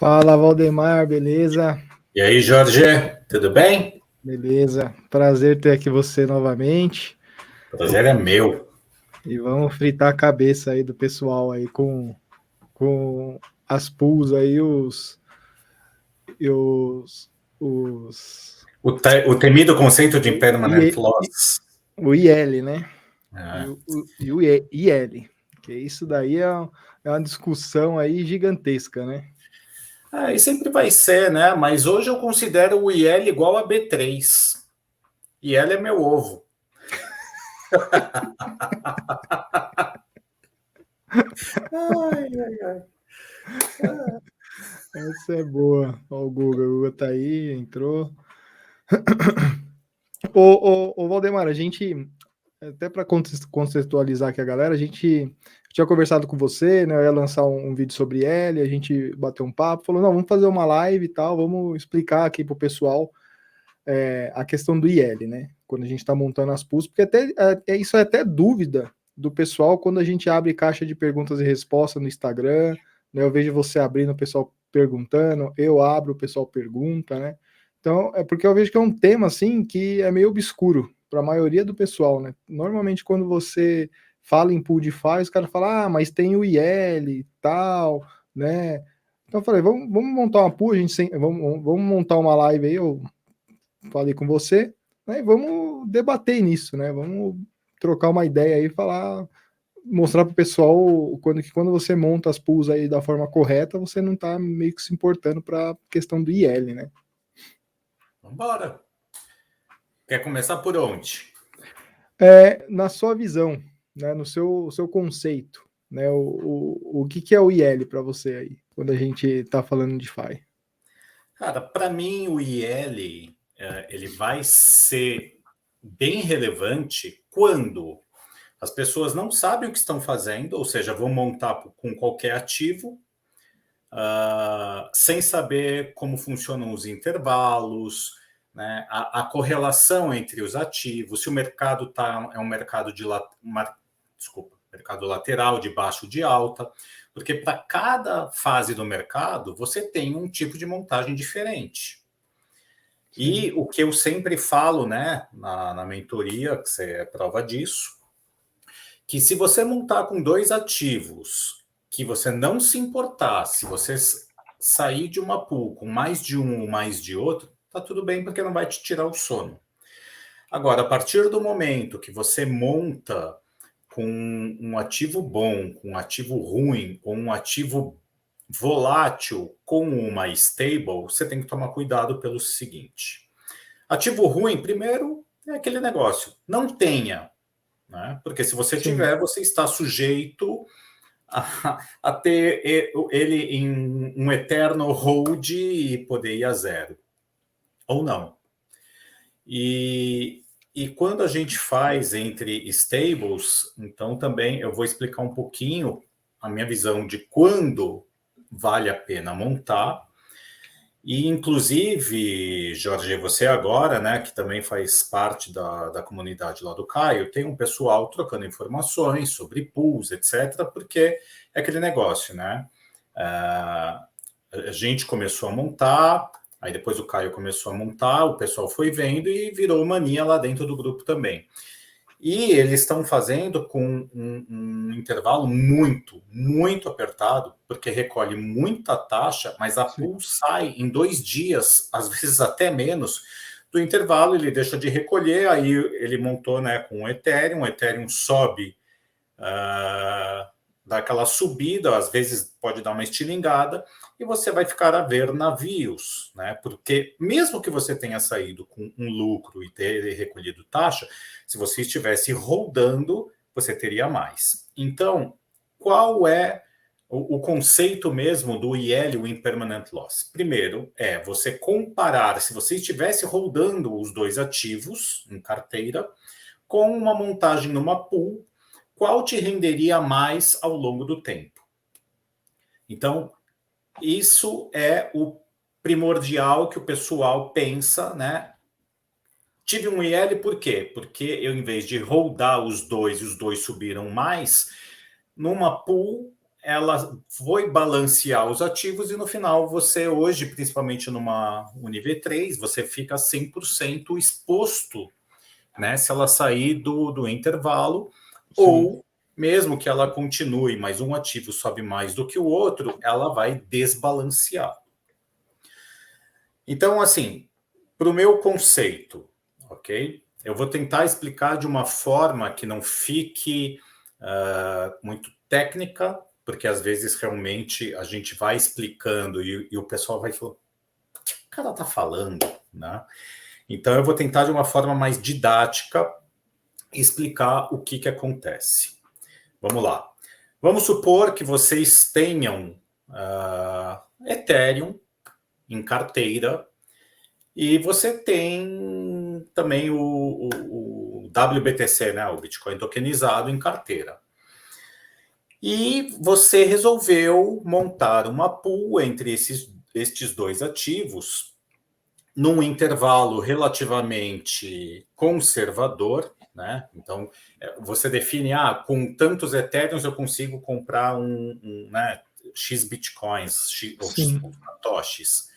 Fala, Valdemar, beleza? E aí, Jorge, tudo bem? Beleza, prazer ter aqui você novamente. O prazer é meu. E vamos fritar a cabeça aí do pessoal aí com as pools aí, e os O temido conceito de impermanent I- loss. o IL, né? É. E o IL, que isso daí é uma discussão aí gigantesca, né? E sempre vai ser, né? Mas hoje eu considero o IL igual a B3. IL é meu ovo. Ai, ai, ai. Essa é boa. Ó, o Guga tá aí, entrou. Ô, Valdemar, a gente, até para contextualizar aqui a galera, a gente tinha conversado com você, né? Eu ia lançar um vídeo sobre ele, a gente bateu um papo, falou, não, vamos fazer uma live e tal, vamos explicar aqui pro pessoal a questão do IL, né? Quando a gente está montando as pools, porque até isso é até dúvida do pessoal quando a gente abre caixa de perguntas e respostas no Instagram, né? Eu vejo você abrindo, o pessoal perguntando, eu abro, o pessoal pergunta, né? Então, é porque eu vejo que é um tema assim que é meio obscuro para a maioria do pessoal, né? Normalmente quando você fala em pool de DeFi, os caras falam, ah, mas tem o IL e tal, né? Então eu falei, vamos montar uma pool, vamos montar uma live aí, eu falei com você, né? E vamos debater nisso, né? Vamos trocar uma ideia aí, falar, mostrar para o pessoal quando você monta as pools aí da forma correta, você não está meio que se importando para a questão do IL, né? Vambora. Quer começar por onde? Na sua visão, né, no seu conceito, né, o que é o IL para você aí, quando a gente está falando de DeFi? Cara, para mim o IL ele vai ser bem relevante quando as pessoas não sabem o que estão fazendo, ou seja, vão montar com qualquer ativo, sem saber como funcionam os intervalos, né, a correlação entre os ativos, se o mercado é um mercado mercado lateral, de baixo, de alta, porque para cada fase do mercado você tem um tipo de montagem diferente. Sim. E o que eu sempre falo, né, na mentoria, que você é prova disso, que se você montar com dois ativos, que você não se importar, se você sair de uma pool com mais de um ou mais de outro, tá tudo bem, porque não vai te tirar o sono. Agora, a partir do momento que você monta com um ativo bom, com um ativo ruim, ou um ativo volátil com uma stable, você tem que tomar cuidado pelo seguinte. Ativo ruim, primeiro, é aquele negócio. Não tenha, né? Porque se você Sim. tiver, você está sujeito a ter ele em um eterno hold e poder ir a zero. Ou não. E quando a gente faz entre stables, então também eu vou explicar um pouquinho a minha visão de quando vale a pena montar. E, inclusive, Jorge, você agora, né, que também faz parte da comunidade lá do Caio, tem um pessoal trocando informações sobre pools, etc., porque é aquele negócio, né? A gente começou a montar, aí depois o Caio começou a montar, o pessoal foi vendo e virou mania lá dentro do grupo também. E eles estão fazendo com um intervalo muito, muito apertado, porque recolhe muita taxa, mas a pool sai em 2 dias, às vezes até menos, do intervalo, ele deixa de recolher, aí ele montou, né, com o Ethereum sobe, dá aquela subida, às vezes pode dar uma estilingada, e você vai ficar a ver navios, né? Porque mesmo que você tenha saído com um lucro e ter recolhido taxa, se você estivesse rodando, você teria mais. Então, qual é o conceito mesmo do IL, o Impermanent Loss? Primeiro, é você comparar, se você estivesse rodando os dois ativos em carteira, com uma montagem numa pool, qual te renderia mais ao longo do tempo? Então, isso é o primordial que o pessoal pensa, né? Tive um IL por quê? Porque eu, em vez de rodar os dois e os dois subiram mais, numa pool, ela foi balancear os ativos e no final você hoje, principalmente numa UniV3, você fica 100% exposto, né? Se ela sair do intervalo, Sim. ou mesmo que ela continue, mas um ativo sobe mais do que o outro, ela vai desbalancear. Então, assim, para o meu conceito, ok? Eu vou tentar explicar de uma forma que não fique muito técnica, porque às vezes realmente a gente vai explicando e o pessoal vai falando, o que o cara está falando, né? Então eu vou tentar de uma forma mais didática explicar o que acontece. Vamos lá. Vamos supor que vocês tenham Ethereum em carteira e você tem também o WBTC, né, o Bitcoin tokenizado em carteira. E você resolveu montar uma pool entre estes dois ativos num intervalo relativamente conservador, né? Então, você define, com tantos Ethereums eu consigo comprar né, X Bitcoins, ou X satoshis.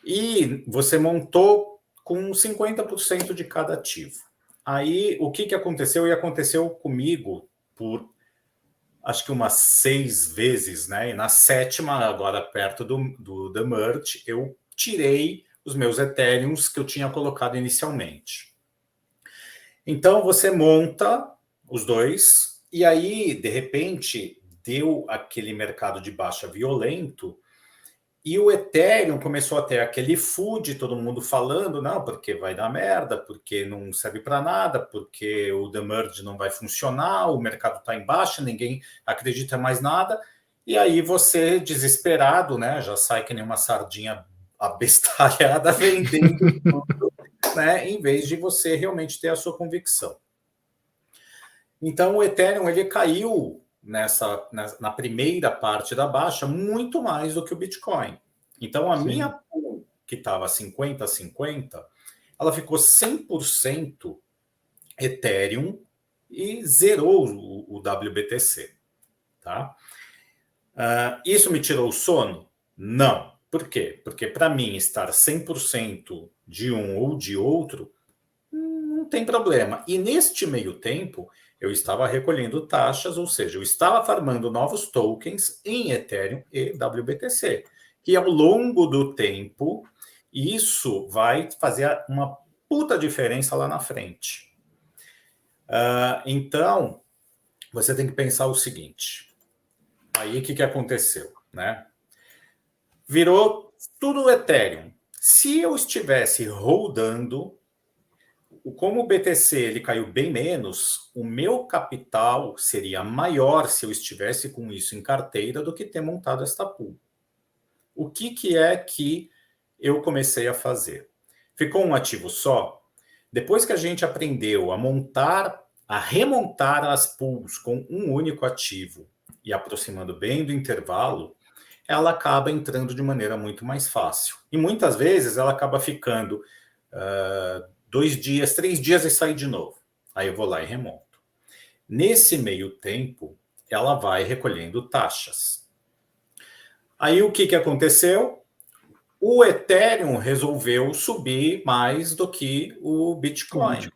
E você montou com 50% de cada ativo. Aí, o que aconteceu? E aconteceu comigo por acho que umas 6 vezes, né? E na 7ª, agora perto do The Merge, eu tirei os meus Ethereums que eu tinha colocado inicialmente. Então, você monta os dois, e aí, de repente, deu aquele mercado de baixa violento, e o Ethereum começou a ter aquele FUD, todo mundo falando, não, porque vai dar merda, porque não serve para nada, porque o The Merge não vai funcionar, o mercado está em baixa, ninguém acredita mais nada. E aí você, desesperado, né, já sai que nem uma sardinha abestalhada vendendo tudo, né, em vez de você realmente ter a sua convicção. Então o Ethereum ele caiu na primeira parte da baixa muito mais do que o Bitcoin. Então a minha pool, que estava 50-50, ela ficou 100% Ethereum e zerou o WBTC. Tá? Isso me tirou o sono? Não. Por quê? Porque para mim estar 100% de um ou de outro não tem problema. E neste meio tempo, eu estava recolhendo taxas, ou seja, eu estava farmando novos tokens em Ethereum e WBTC, que ao longo do tempo, isso vai fazer uma puta diferença lá na frente. Então, você tem que pensar o seguinte. Aí, o que aconteceu, né? Virou tudo Ethereum. Se eu estivesse rodando, como o BTC ele caiu bem menos, o meu capital seria maior se eu estivesse com isso em carteira do que ter montado esta pool. O que é que eu comecei a fazer? Ficou um ativo só? Depois que a gente aprendeu a remontar as pools com um único ativo e aproximando bem do intervalo, ela acaba entrando de maneira muito mais fácil. E muitas vezes ela acaba ficando 2 dias, 3 dias e sai de novo. Aí eu vou lá e remonto. Nesse meio tempo, ela vai recolhendo taxas. Aí o que aconteceu? O Ethereum resolveu subir mais do que o Bitcoin.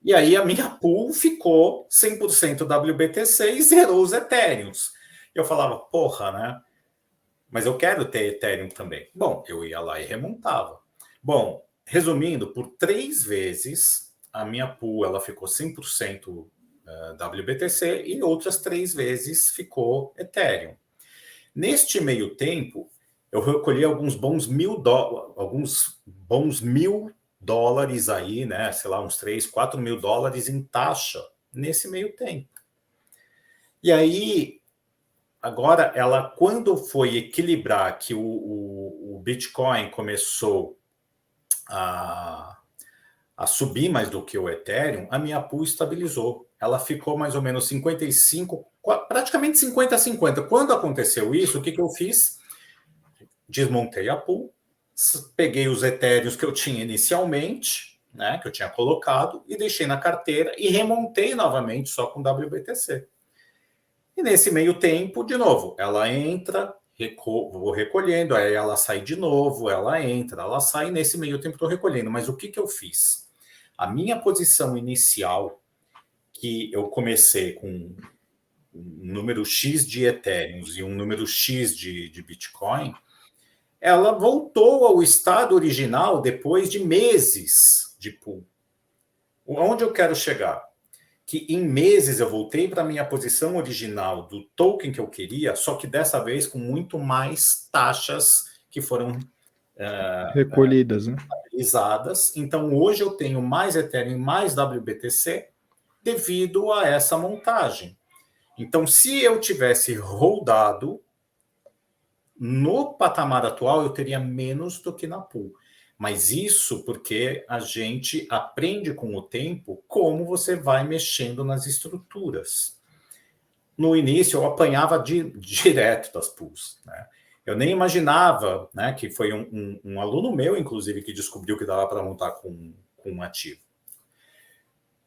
E aí a minha pool ficou 100% WBTC e zerou os Ethereums. Eu falava, porra, né? Mas eu quero ter Ethereum também. Bom, eu ia lá e remontava. Bom, resumindo, por 3 vezes, a minha pool ela ficou 100% WBTC e outras 3 vezes ficou Ethereum. Neste meio tempo, eu recolhi alguns bons $1.000 aí, né? Sei lá, uns 3, 4 mil dólares em taxa nesse meio tempo. E aí, agora, ela, quando foi equilibrar que o Bitcoin começou a subir mais do que o Ethereum, a minha pool estabilizou. Ela ficou mais ou menos 55, praticamente 50-50. Quando aconteceu isso, o que eu fiz? Desmontei a pool, peguei os Ethereums que eu tinha inicialmente, né, que eu tinha colocado, e deixei na carteira e remontei novamente só com WBTC. E nesse meio tempo, de novo, ela entra, vou recolhendo, aí ela sai de novo, ela entra, ela sai, nesse meio tempo estou recolhendo. Mas o que, que eu fiz? A minha posição inicial, que eu comecei com um número X de Ethereum e um número X de Bitcoin, ela voltou ao estado original depois de meses de pool. Onde eu quero chegar? Que em meses eu voltei para a minha posição original do token que eu queria, só que dessa vez com muito mais taxas que foram recolhidas, né? utilizadas. Então hoje eu tenho mais Ethereum, mais WBTC devido a essa montagem. Então se eu tivesse rodado no patamar atual, eu teria menos do que na pool. Mas isso porque a gente aprende com o tempo como você vai mexendo nas estruturas. No início, eu apanhava direto das pools, né? Eu nem imaginava, né, que foi um aluno meu, inclusive, que descobriu que dava para montar com um ativo.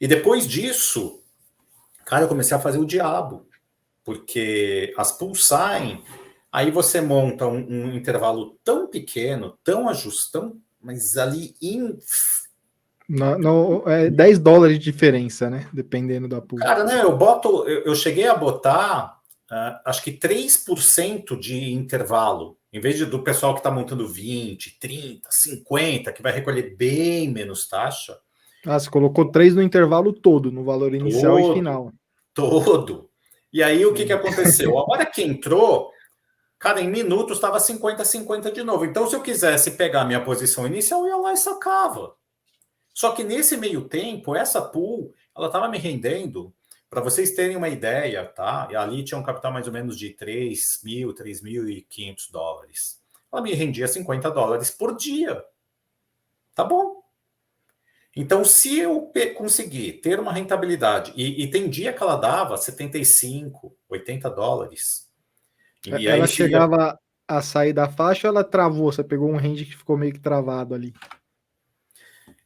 E depois disso, cara, eu comecei a fazer o diabo, porque as pools saem, aí você monta um intervalo tão pequeno, tão ajustão, mas ali É 10 dólares de diferença, né? Dependendo da pool. Cara, né, eu cheguei a botar, acho que 3% de intervalo, em vez do pessoal que está montando 20, 30, 50, que vai recolher bem menos taxa. Ah, você colocou 3 no intervalo todo, no valor inicial e final. Todo. E aí o que aconteceu? A hora que entrou, cara, em minutos estava 50-50 de novo. Então, se eu quisesse pegar a minha posição inicial, eu ia lá e sacava. Só que nesse meio tempo, essa pool, ela estava me rendendo, para vocês terem uma ideia, tá? E ali tinha um capital mais ou menos de 3.500 dólares. Ela me rendia 50 dólares por dia. Tá bom. Então, se eu conseguir ter uma rentabilidade, e tem dia que ela dava 75, 80 dólares. E Ela aí chegava a sair da faixa ou ela travou? Você pegou um range que ficou meio que travado ali?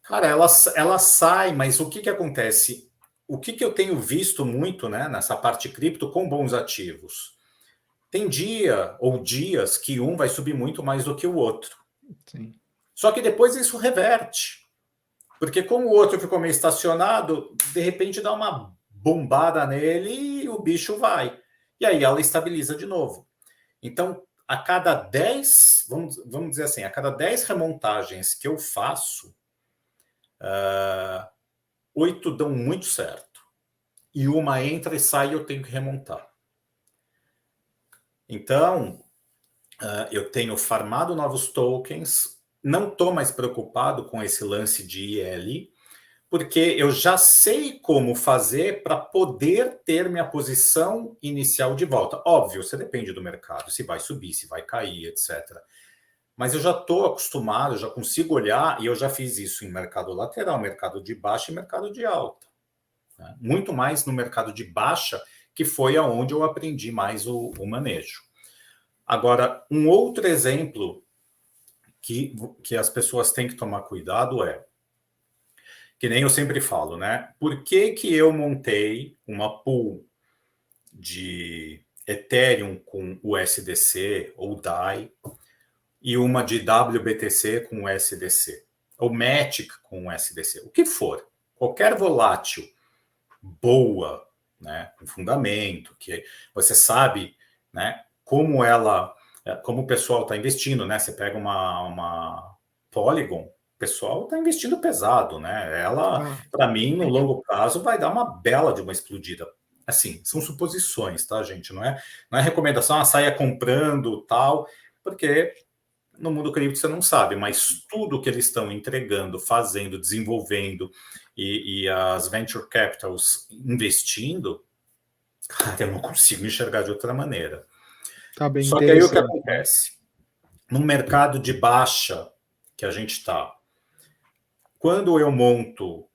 Cara, ela sai, mas o que acontece? O que eu tenho visto muito, né, nessa parte cripto com bons ativos? Tem dia ou dias que um vai subir muito mais do que o outro. Sim. Só que depois isso reverte. Porque como o outro ficou meio estacionado, de repente dá uma bombada nele e o bicho vai. E aí ela estabiliza de novo. Então, a cada 10, vamos dizer assim, a cada 10 remontagens que eu faço, 8 dão muito certo. E uma entra e sai e eu tenho que remontar. Então, eu tenho farmado novos tokens, não estou mais preocupado com esse lance de IL, porque eu já sei como fazer para poder ter minha posição inicial de volta. Óbvio, você depende do mercado, se vai subir, se vai cair, etc. Mas eu já estou acostumado, já consigo olhar, e eu já fiz isso em mercado lateral, mercado de baixa e mercado de alta. Né? Muito mais no mercado de baixa, que foi aonde eu aprendi mais o manejo. Agora, um outro exemplo que as pessoas têm que tomar cuidado é, que nem eu sempre falo, né? Por que eu montei uma pool de Ethereum com USDC ou DAI e uma de WBTC com USDC, ou Matic com USDC, o que for, qualquer volátil boa, né, um fundamento, que você sabe, né, como o pessoal está investindo, né? Você pega uma Polygon, o pessoal está investindo pesado, né? Ela, para mim, no longo prazo, vai dar uma bela de uma explodida. Assim, são suposições, tá, gente? Não é recomendação, saia comprando tal, porque no mundo cripto você não sabe, mas tudo que eles estão entregando, fazendo, desenvolvendo e as venture capitals investindo, cara, eu não consigo enxergar de outra maneira. Tá bem Só que aí o que acontece? No mercado de baixa que a gente está, quando eu monto,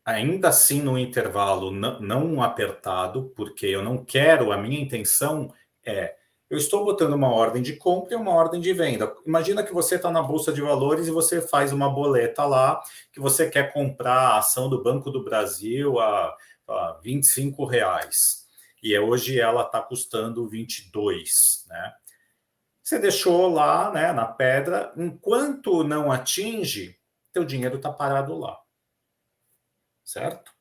ainda assim no intervalo não apertado, porque eu não quero, a minha intenção é, eu estou botando uma ordem de compra e uma ordem de venda. Imagina que você está na Bolsa de Valores e você faz uma boleta lá, que você quer comprar a ação do Banco do Brasil a R$ 25. e hoje ela está custando 22, né? Você deixou lá, né, na pedra, enquanto não atinge, teu dinheiro está parado lá, certo?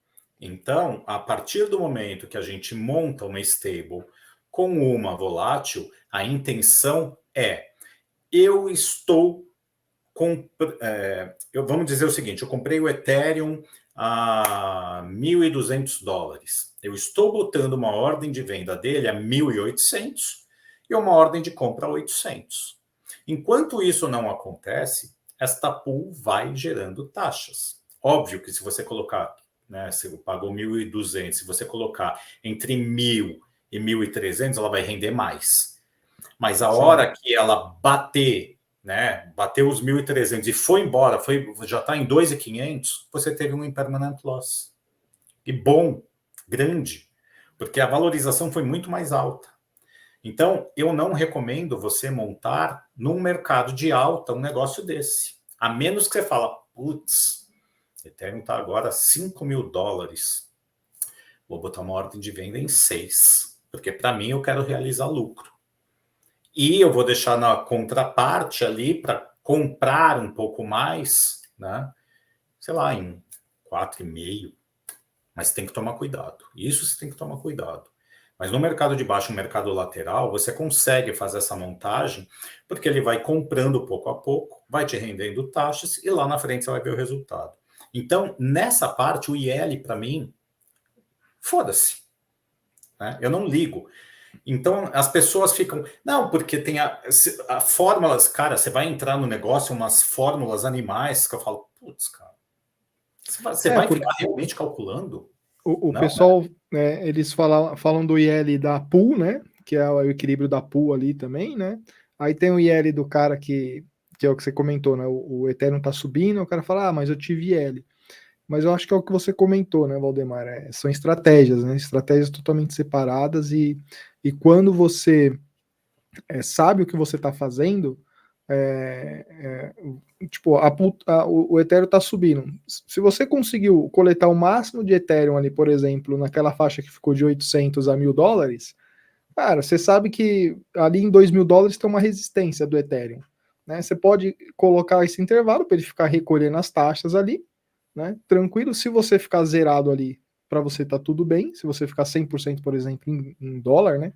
Então, a partir do momento que a gente monta uma stable com uma volátil, a intenção é: eu estou vamos dizer o seguinte, eu comprei o Ethereum a $1.200. Eu estou botando uma ordem de venda dele a 1.800 e uma ordem de compra a 800. Enquanto isso não acontece, esta pool vai gerando taxas. Óbvio que se você colocar, né, se pagou 1.200, se você colocar entre 1.000 e 1.300, ela vai render mais. Mas a hora que ela bater, né, bateu os 1.300 e foi embora, já está em 2.500, você teve um impermanent loss. E bom, grande, porque a valorização foi muito mais alta. Então, eu não recomendo você montar num mercado de alta um negócio desse. A menos que você fala, putz, Ethereum está agora $5.000. Vou botar uma ordem de venda em 6, porque para mim eu quero realizar lucro. E eu vou deixar na contraparte ali para comprar um pouco mais, né? Sei lá, em 4,5. Mas tem que tomar cuidado. Isso você tem que tomar cuidado. Mas no mercado de baixo, no mercado lateral, você consegue fazer essa montagem, porque ele vai comprando pouco a pouco, vai te rendendo taxas, e lá na frente você vai ver o resultado. Então, nessa parte, o IL, para mim, foda-se. Né? Eu não ligo. Então, as pessoas ficam... Não, porque tem a fórmulas... Cara, você vai entrar no negócio, umas fórmulas animais, que eu falo, putz, cara, você vai porque ficar realmente calculando? o Não, pessoal, né, eles falam do IL da pool, né? Que é o equilíbrio da pool ali também, né? Aí tem o IL do cara que é o que você comentou, né? O Ethereum tá subindo, o cara fala, ah, mas eu tive IL. Mas eu acho que é o que você comentou, né, Valdemar? São estratégias, né? Estratégias totalmente separadas e quando você sabe o que você está fazendo, tipo, o Ethereum está subindo. Se você conseguiu coletar o máximo de Ethereum ali, por exemplo, naquela faixa que ficou de 800 a $1.000, cara, você sabe que ali em $2.000 tem uma resistência do Ethereum. Né? Você pode colocar esse intervalo para ele ficar recolhendo as taxas ali, né? Tranquilo. Se você ficar zerado ali, para você tá tudo bem. Se você ficar 100%, por exemplo, em dólar, né?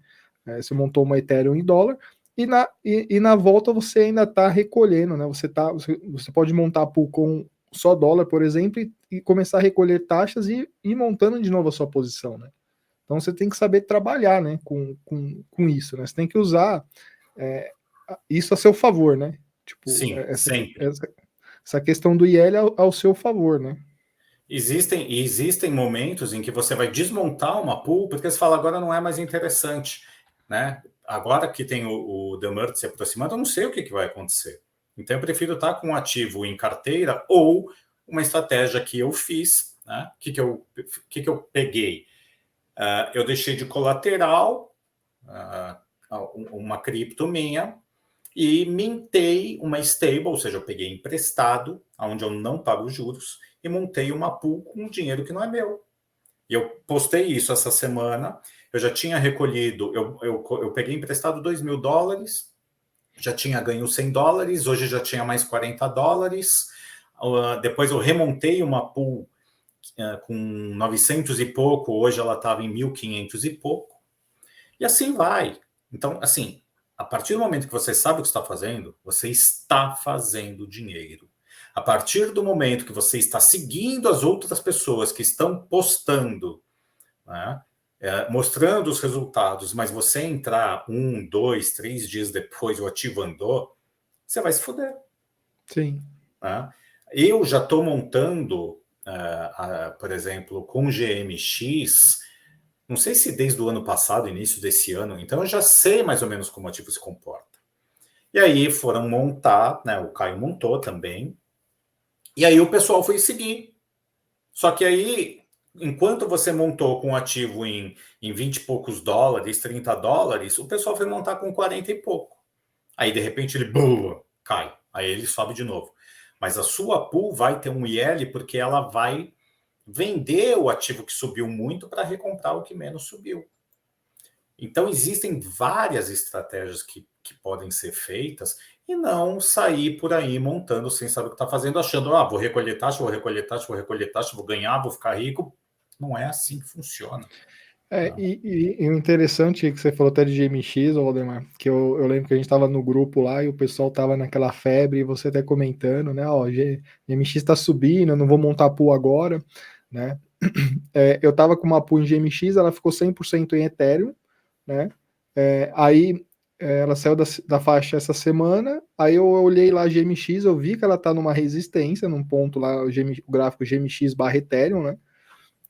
Você montou uma Ethereum em dólar, e na volta você ainda está recolhendo, né? Você pode montar a pool com só dólar, por exemplo, e começar a recolher taxas e ir montando de novo a sua posição, né? Então você tem que saber trabalhar, né, com isso, né? Você tem que usar isso a seu favor, né? Tipo, sim, sempre. essa questão do IL ao seu favor, né? Existem momentos em que você vai desmontar uma pool, porque você fala, agora não é mais interessante, né? Agora que tem o Demert se aproximando, eu não sei o que vai acontecer. Então, eu prefiro estar com um ativo em carteira ou uma estratégia que eu fiz, né? O que eu peguei? Eu deixei de colateral uma cripto minha e mintei uma stable, ou seja, eu peguei emprestado, onde eu não pago juros, e montei uma pool com dinheiro que não é meu. E eu postei isso essa semana. Eu já tinha recolhido, eu peguei emprestado $2.000, já tinha ganho $100, hoje já tinha mais $40. Depois eu remontei uma pool com 900 e pouco, hoje ela estava em 1.500 e pouco. E assim vai. Então, assim, a partir do momento que você sabe o que está fazendo, você está fazendo dinheiro. A partir do momento que você está seguindo as outras pessoas que estão postando, né, mostrando os resultados, mas você entrar 1, 2, 3 dias depois o ativo andou, você vai se foder. Sim. Né? Eu já estou montando, por exemplo, com GMX, não sei se desde o ano passado, início desse ano, então eu já sei mais ou menos como o ativo se comporta. E aí foram montar, né? O Caio montou também. E aí o pessoal foi seguir. Só que aí, enquanto você montou com o ativo em 20 e poucos dólares, $30, o pessoal foi montar com 40 e pouco. Aí, de repente, ele cai. Aí ele sobe de novo. Mas a sua pool vai ter um IL porque ela vai vender o ativo que subiu muito para recomprar o que menos subiu. Então, existem várias estratégias que podem ser feitas e não sair por aí montando sem saber o que está fazendo, achando, vou recolher taxa, vou recolher taxa, vou recolher taxa, vou ganhar, vou ficar rico. Não é assim que funciona. Não. E o interessante que você falou até de GMX, ô Valdemar, que eu lembro que a gente estava no grupo lá e o pessoal estava naquela febre, e você até comentando, né? Ó, GMX está subindo, eu não vou montar pool agora, né? Eu estava com uma pool em GMX, ela ficou 100% em Ethereum, né? Aí ela saiu da faixa essa semana, aí eu olhei lá a GMX, eu vi que ela está numa resistência, num ponto lá, o gráfico GMX barra Ethereum, né?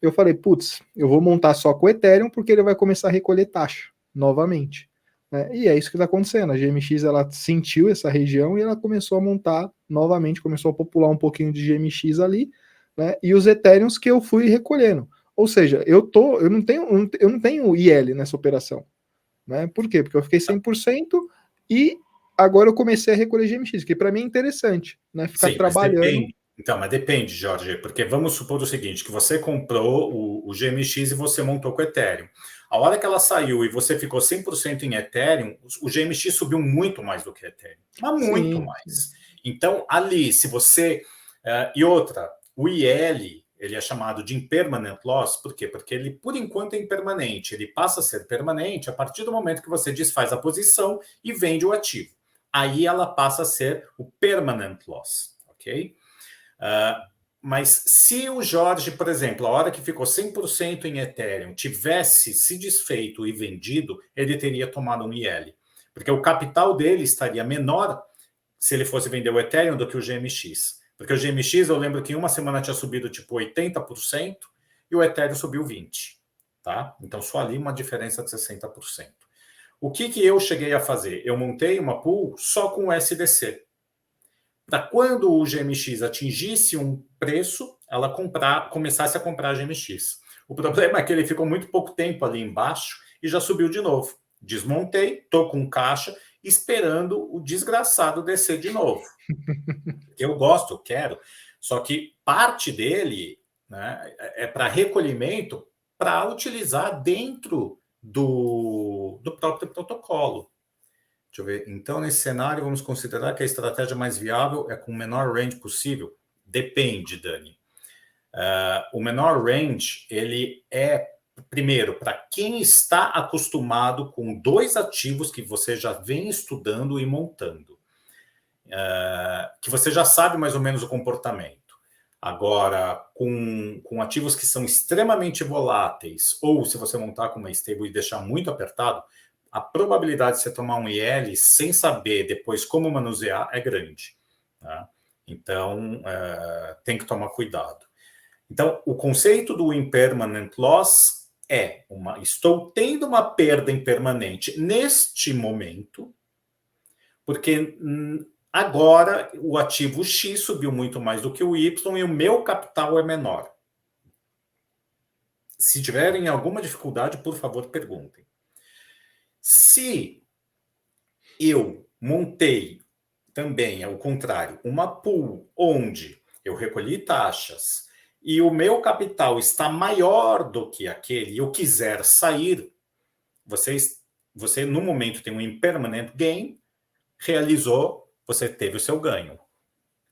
Eu falei, putz, eu vou montar só com o Ethereum porque ele vai começar a recolher taxa novamente. Né? E é isso que está acontecendo. A GMX ela sentiu essa região e ela começou a montar novamente, começou a popular um pouquinho de GMX ali, né? E os Ethereums que eu fui recolhendo. Ou seja, eu não tenho IL nessa operação. Né? Por quê? Porque eu fiquei 100% e agora eu comecei a recolher GMX, que para mim é interessante, né? Ficar Sim, mas trabalhando. depende. Então, mas depende, Jorge, porque vamos supor o seguinte, que você comprou o GMX e você montou com o Ethereum. A hora que ela saiu e você ficou 100% em Ethereum, o GMX subiu muito mais do que o Ethereum. Mas muito Sim, mais. Então, ali, se você... e outra, o IL, ele é chamado de impermanent loss, por quê? Porque ele, por enquanto, é impermanente. Ele passa a ser permanente a partir do momento que você desfaz a posição e vende o ativo. Aí ela passa a ser o permanent loss, ok? Mas se o Jorge, por exemplo, a hora que ficou 100% em Ethereum, tivesse se desfeito e vendido, ele teria tomado um IL. Porque o capital dele estaria menor se ele fosse vender o Ethereum do que o GMX. Porque o GMX, eu lembro que em uma semana tinha subido tipo 80% e o Ethereum subiu 20%. Tá? Então, só ali uma diferença de 60%. O que eu cheguei a fazer? Eu montei uma pool só com o SDC. Para quando o GMX atingisse um preço, ela começasse a comprar GMX. O problema é que ele ficou muito pouco tempo ali embaixo e já subiu de novo. Desmontei, estou com caixa, esperando o desgraçado descer de novo. Eu gosto, eu quero. Só que parte dele, né, é para recolhimento para utilizar dentro do próprio protocolo. Deixa eu ver. Então, nesse cenário, vamos considerar que a estratégia mais viável é com o menor range possível? Depende, Dani. O menor range, ele é, primeiro, para quem está acostumado com dois ativos que você já vem estudando e montando. Que você já sabe mais ou menos o comportamento. Agora, com ativos que são extremamente voláteis, ou se você montar com uma stable e deixar muito apertado, a probabilidade de você tomar um IL sem saber depois como manusear é grande. Tá? Então, tem que tomar cuidado. Então, o conceito do impermanent loss é estou tendo uma perda impermanente neste momento, porque agora o ativo X subiu muito mais do que o Y e o meu capital é menor. Se tiverem alguma dificuldade, por favor, perguntem. Se eu montei também, ao contrário, uma pool onde eu recolhi taxas e o meu capital está maior do que aquele e eu quiser sair, você no momento tem um impermanent gain, realizou, você teve o seu ganho.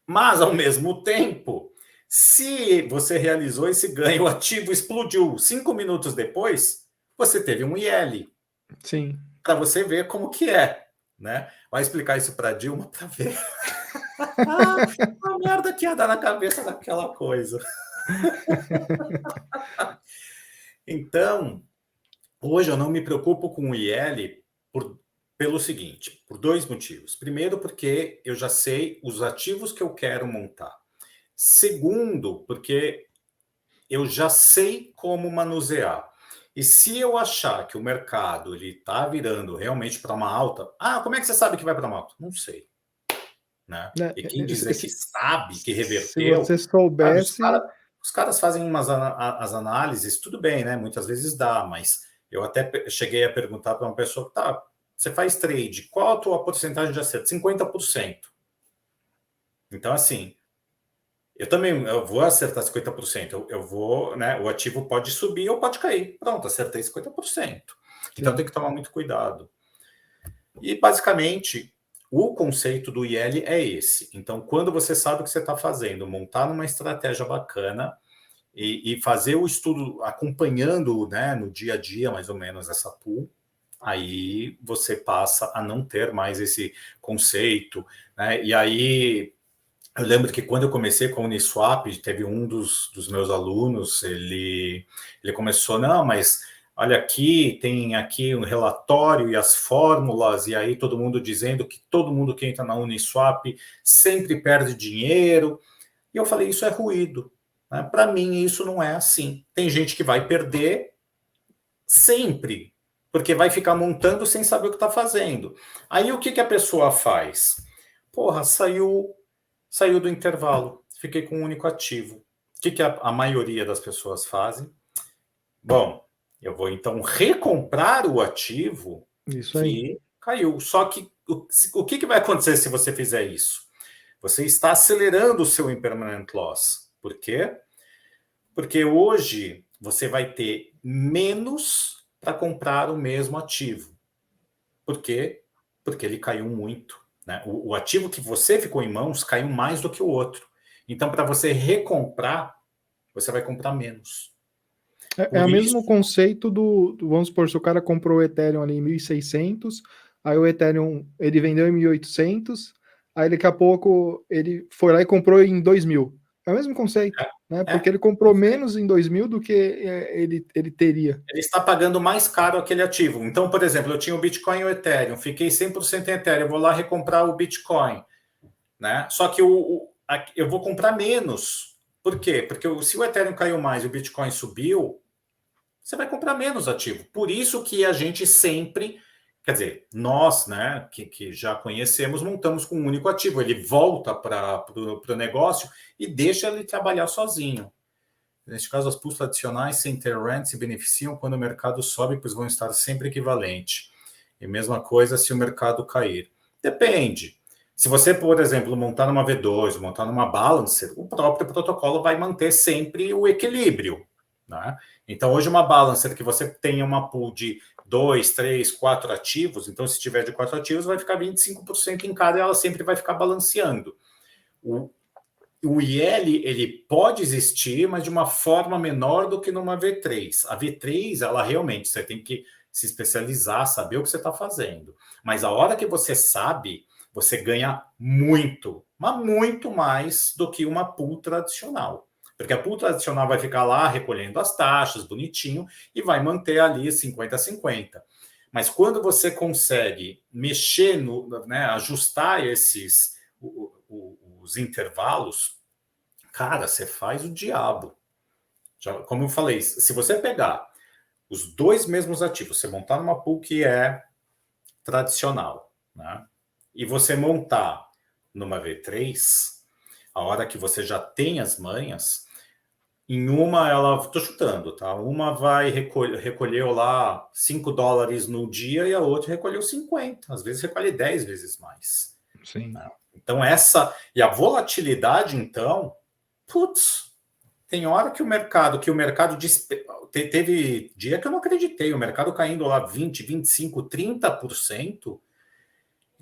Mas, ao mesmo tempo, se você realizou esse ganho, o ativo explodiu 5 minutos depois, você teve um IL. sim. Para você ver como que é. Né? Vai explicar isso para Dilma para ver a merda que ia dar na cabeça daquela coisa. Então, hoje eu não me preocupo com o IL pelo seguinte, por dois motivos. Primeiro, porque eu já sei os ativos que eu quero montar. Segundo, porque eu já sei como manusear. E se eu achar que o mercado ele está virando realmente para uma alta, como é que você sabe que vai para uma alta? Não sei. Né? Né, E quem dizer que sabe, que se reverteu, você sabe, soubesse. os caras fazem as análises, tudo bem, né? Muitas vezes dá, mas eu até cheguei a perguntar para uma pessoa que você faz trade, qual a tua porcentagem de acerto? 50%. Então, assim, eu vou acertar 50%. Eu vou, né? O ativo pode subir ou pode cair. Pronto, acertei 50%. Então tem que tomar muito cuidado. E basicamente o conceito do IL é esse. Então, quando você sabe o que você está fazendo, montar uma estratégia bacana e fazer o estudo acompanhando, né, no dia a dia, mais ou menos, essa pool, aí você passa a não ter mais esse conceito, né? E aí eu lembro que quando eu comecei com a Uniswap, teve um dos meus alunos, ele começou, não, mas olha aqui, tem aqui um relatório e as fórmulas, e aí todo mundo dizendo que todo mundo que entra na Uniswap sempre perde dinheiro. E eu falei, isso é ruído. Né? Para mim, isso não é assim. Tem gente que vai perder sempre, porque vai ficar montando sem saber o que está fazendo. Aí o que a pessoa faz? Porra, saiu do intervalo, fiquei com um único ativo. O que a maioria das pessoas fazem? Bom, eu vou então recomprar o ativo Isso aí. que caiu. Só que o que vai acontecer se você fizer isso? Você está acelerando o seu impermanent loss. Por quê? Porque hoje você vai ter menos para comprar o mesmo ativo. Por quê? Porque ele caiu muito. Né? O ativo que você ficou em mãos caiu mais do que o outro. Então, para você recomprar, você vai comprar menos. É Por o isso, mesmo conceito vamos supor, se o cara comprou o Ethereum ali em 1.600, aí o Ethereum ele vendeu em 1.800, aí daqui a pouco ele foi lá e comprou em 2.000. É o mesmo conceito, né? Porque ele comprou menos em 2.000 do que ele teria. ele está pagando mais caro aquele ativo. Então, por exemplo, eu tinha o Bitcoin e o Ethereum, fiquei 100% em Ethereum, eu vou lá recomprar o Bitcoin. Né? Só que eu vou comprar menos. Por quê? Porque se o Ethereum caiu mais e o Bitcoin subiu, você vai comprar menos ativo. Por isso que a gente sempre, quer dizer, nós, né, que já conhecemos, montamos com um único ativo. Ele volta para o negócio e deixa ele trabalhar sozinho. Neste caso, as pools tradicionais sem ter rent se beneficiam quando o mercado sobe, pois vão estar sempre equivalente. E mesma coisa se o mercado cair. Depende. Se você, por exemplo, montar numa V2, montar numa Balancer, o próprio protocolo vai manter sempre o equilíbrio. Né? Então, hoje, uma Balancer que você tenha uma pool de 2, 3, 4 ativos, então, se tiver de 4 ativos, vai ficar 25% em cada e ela sempre vai ficar balanceando. O IL, ele pode existir, mas de uma forma menor do que numa V3. A V3, ela realmente, você tem que se especializar, saber o que você está fazendo. Mas a hora que você sabe, você ganha muito, mas muito mais do que uma pool tradicional. Porque a pool tradicional vai ficar lá recolhendo as taxas, bonitinho, e vai manter ali 50-50. Mas quando você consegue mexer, né, ajustar os intervalos, cara, você faz o diabo. Já, como eu falei, se você pegar os dois mesmos ativos, você montar numa pool que é tradicional, né? E você montar numa V3, a hora que você já tem as manhas, em uma ela, tô chutando, tá? Uma vai recolheu lá $5 no dia e a outra recolheu 50, às vezes recolhe 10 vezes mais. Sim. Né? Então e a volatilidade, então, putz, tem hora que o mercado teve dia que eu não acreditei, o mercado caindo lá 20, 25, 30%.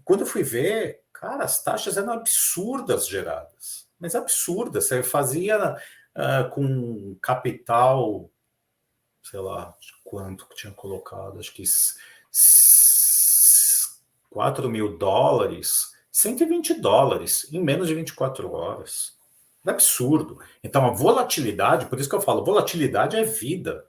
Quando eu fui ver, cara, as taxas eram absurdas geradas, mas absurdas. Você fazia com capital, sei lá, quanto que tinha colocado, acho que $4.000, $120 em menos de 24 horas. É absurdo. Então, a volatilidade, por isso que eu falo, volatilidade é vida.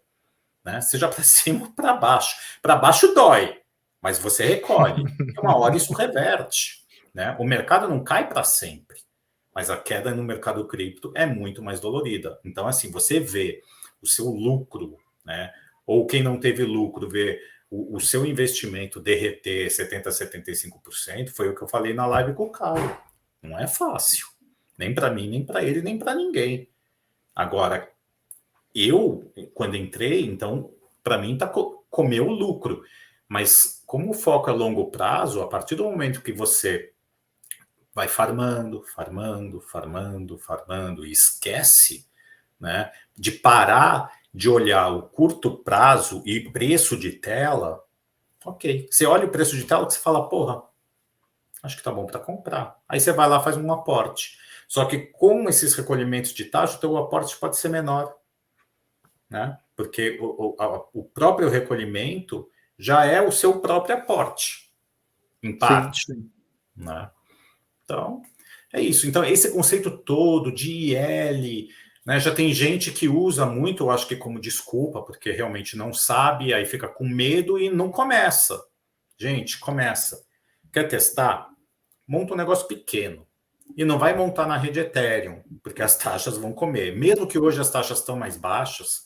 Né? Seja para cima ou para baixo. Para baixo dói, mas você recolhe. E uma hora isso reverte. Né? O mercado não cai para sempre, mas a queda no mercado cripto é muito mais dolorida. Então, assim, você vê o seu lucro, né? Ou quem não teve lucro, vê o seu investimento derreter 70%, 75%, foi o que eu falei na live com o Caio. Não é fácil. Nem para mim, nem para ele, nem para ninguém. Agora, eu, quando entrei, então, para mim, tá comeu o lucro. Mas como o foco é longo prazo, a partir do momento que você vai farmando, farmando, farmando, farmando e esquece, né, de parar de olhar o curto prazo e preço de tela, ok. Você olha o preço de tela que você fala, porra, acho que tá bom para comprar. Aí você vai lá e faz um aporte. Só que com esses recolhimentos de taxa, o teu aporte pode ser menor, né? Porque o próprio recolhimento já é o seu próprio aporte, em Sim, parte, sim. né? Então, é isso. Então, esse conceito todo de IL, né, já tem gente que usa muito, eu acho que como desculpa, porque realmente não sabe, aí fica com medo e não começa. Gente, começa. Quer testar? Monta um negócio pequeno. E não vai montar na rede Ethereum, porque as taxas vão comer. Mesmo que hoje as taxas estão mais baixas,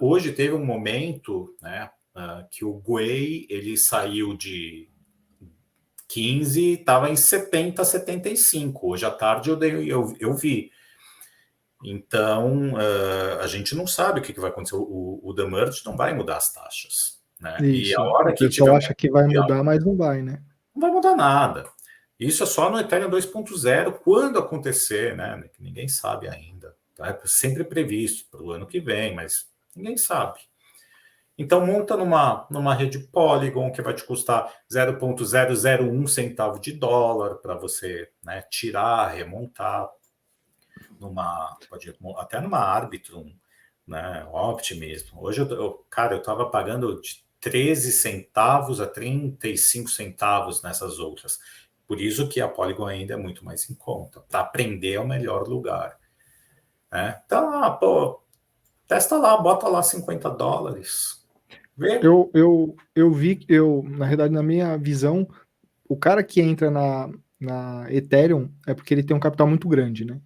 hoje teve um momento, né, que o Gwei ele saiu de 15, estava em 70, 75. Hoje à tarde eu vi. Então, a gente não sabe o que vai acontecer. O The Merge não vai mudar as taxas. Né? E a Isso. O hora que tiver pessoal um acha que vai mudar, mas não vai, né? não vai mudar nada. Isso é só no Ethereum 2.0, quando acontecer, né? Que ninguém sabe ainda. Tá? É sempre previsto para o ano que vem, mas ninguém sabe. Então, monta numa rede Polygon que vai te custar 0,001 centavo de dólar para você, né, tirar, remontar até numa Arbitrum, né, Optimism. Hoje, cara, eu estava pagando de 13 centavos a 35 centavos nessas outras. Por isso que a Polygon ainda é muito mais em conta. Para aprender é o melhor lugar. Né? Então, pô, testa lá, bota lá $50. Vê. Eu vi, na realidade, na minha visão, o cara que entra na Ethereum é porque ele tem um capital muito grande, né?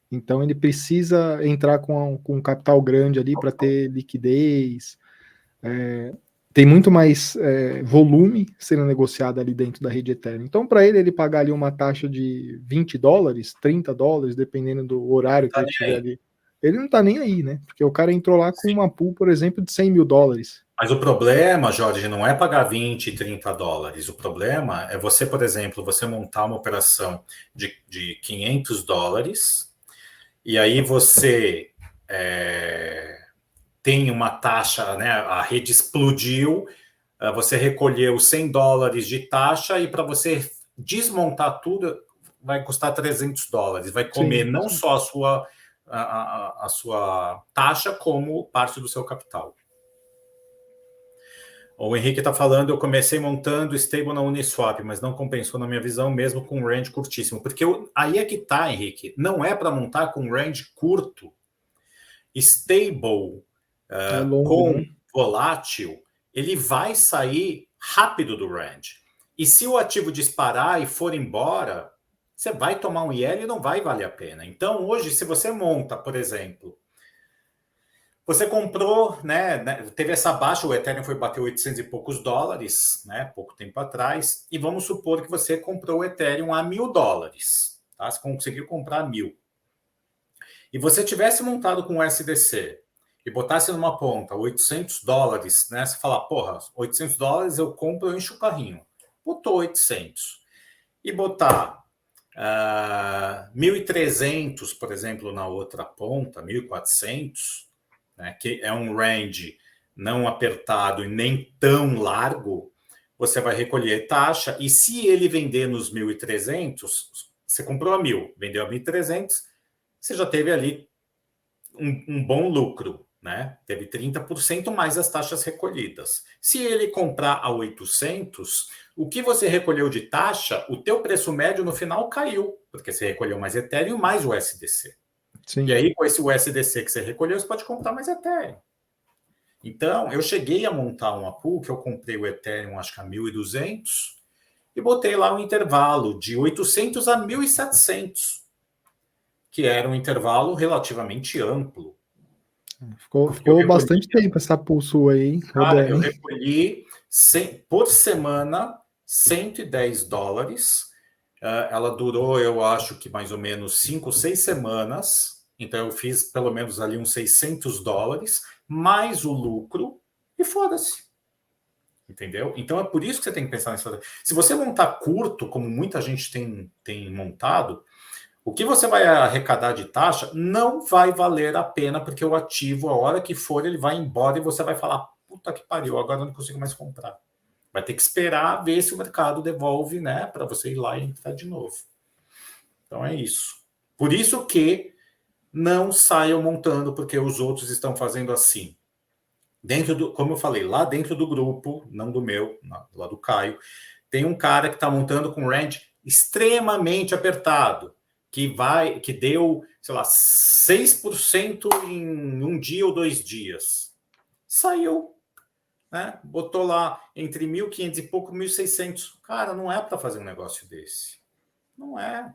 Então ele precisa entrar com um capital grande ali para ter liquidez. Tem muito mais volume sendo negociado ali dentro da rede Ethereum. Então, para ele pagar ali uma taxa de $20, $30, dependendo do horário que Tá ele nem tiver aí. ali, ele não tá nem aí, né? Porque o cara entrou lá com Sim. uma pool, por exemplo, de $100 mil. Mas o problema, Jorge, não é pagar 20, $30. O problema é você, por exemplo, você montar uma operação de $500 e aí você tem uma taxa, né? A rede explodiu, você recolheu $100 de taxa e para você desmontar tudo vai custar $300. Vai comer Sim, não sim. só a sua taxa, como parte do seu capital. O Henrique está falando, eu comecei montando stable na Uniswap, mas não compensou na minha visão, mesmo com range curtíssimo. Porque aí é que tá, Henrique. Não é para montar com range curto. Stable É longo, com né? volátil, ele vai sair rápido do range. E se o ativo disparar e for embora, você vai tomar um IL e não vai valer a pena. Então, hoje, se você monta, por exemplo, você comprou, né? Teve essa baixa, o Ethereum foi bater 800 e poucos dólares, né? Pouco tempo atrás. E vamos supor que você comprou o Ethereum a $1.000, tá? Você conseguiu comprar 1.000. E você tivesse montado com o SDC e botasse numa ponta $800, né? Você fala, porra, $800 eu compro, eu encho o carrinho. Botou 800. E botar 1.300, por exemplo, na outra ponta, 1.400, né, que é um range não apertado e nem tão largo, você vai recolher taxa, e se ele vender nos 1.300, você comprou a 1.000, vendeu a 1.300, você já teve ali um bom lucro, né? Teve 30% mais as taxas recolhidas. Se ele comprar a 800, o que você recolheu de taxa, o teu preço médio no final caiu, porque você recolheu mais Ethereum mais o USDC. E Sim. aí, com esse USDC que você recolheu, você pode comprar mais Ethereum. Então, eu cheguei a montar uma pool que eu comprei o Ethereum, acho que a 1.200, e botei lá um intervalo de 800 a 1.700, que era um intervalo relativamente amplo. Porque eu Ficou recolhi, bastante tempo essa pool sua aí, hein, cara, rodando, eu hein? recolhi por semana $110. Ela durou, eu acho que mais ou menos 5, 6 semanas. Então eu fiz pelo menos ali uns $600, mais o lucro, e foda-se. Entendeu? Então é por isso que você tem que pensar nessa. Se você montar curto, como muita gente tem montado, O que você vai arrecadar de taxa não vai valer a pena, porque o ativo, a hora que for, ele vai embora e você vai falar, puta que pariu, agora eu não consigo mais comprar. Vai ter que esperar ver se o mercado devolve, né, para você ir lá e entrar de novo. Então é isso. Por isso que não saiam montando, porque os outros estão fazendo assim. Dentro do, como eu falei, lá dentro do grupo, não do meu, lá do Caio, tem um cara que está montando com range extremamente apertado, que deu, sei lá, 6% em um dia ou 2 dias. Saiu, né? Botou lá entre 1.500 e pouco, 1.600. Cara, não é para fazer um negócio desse. Não é.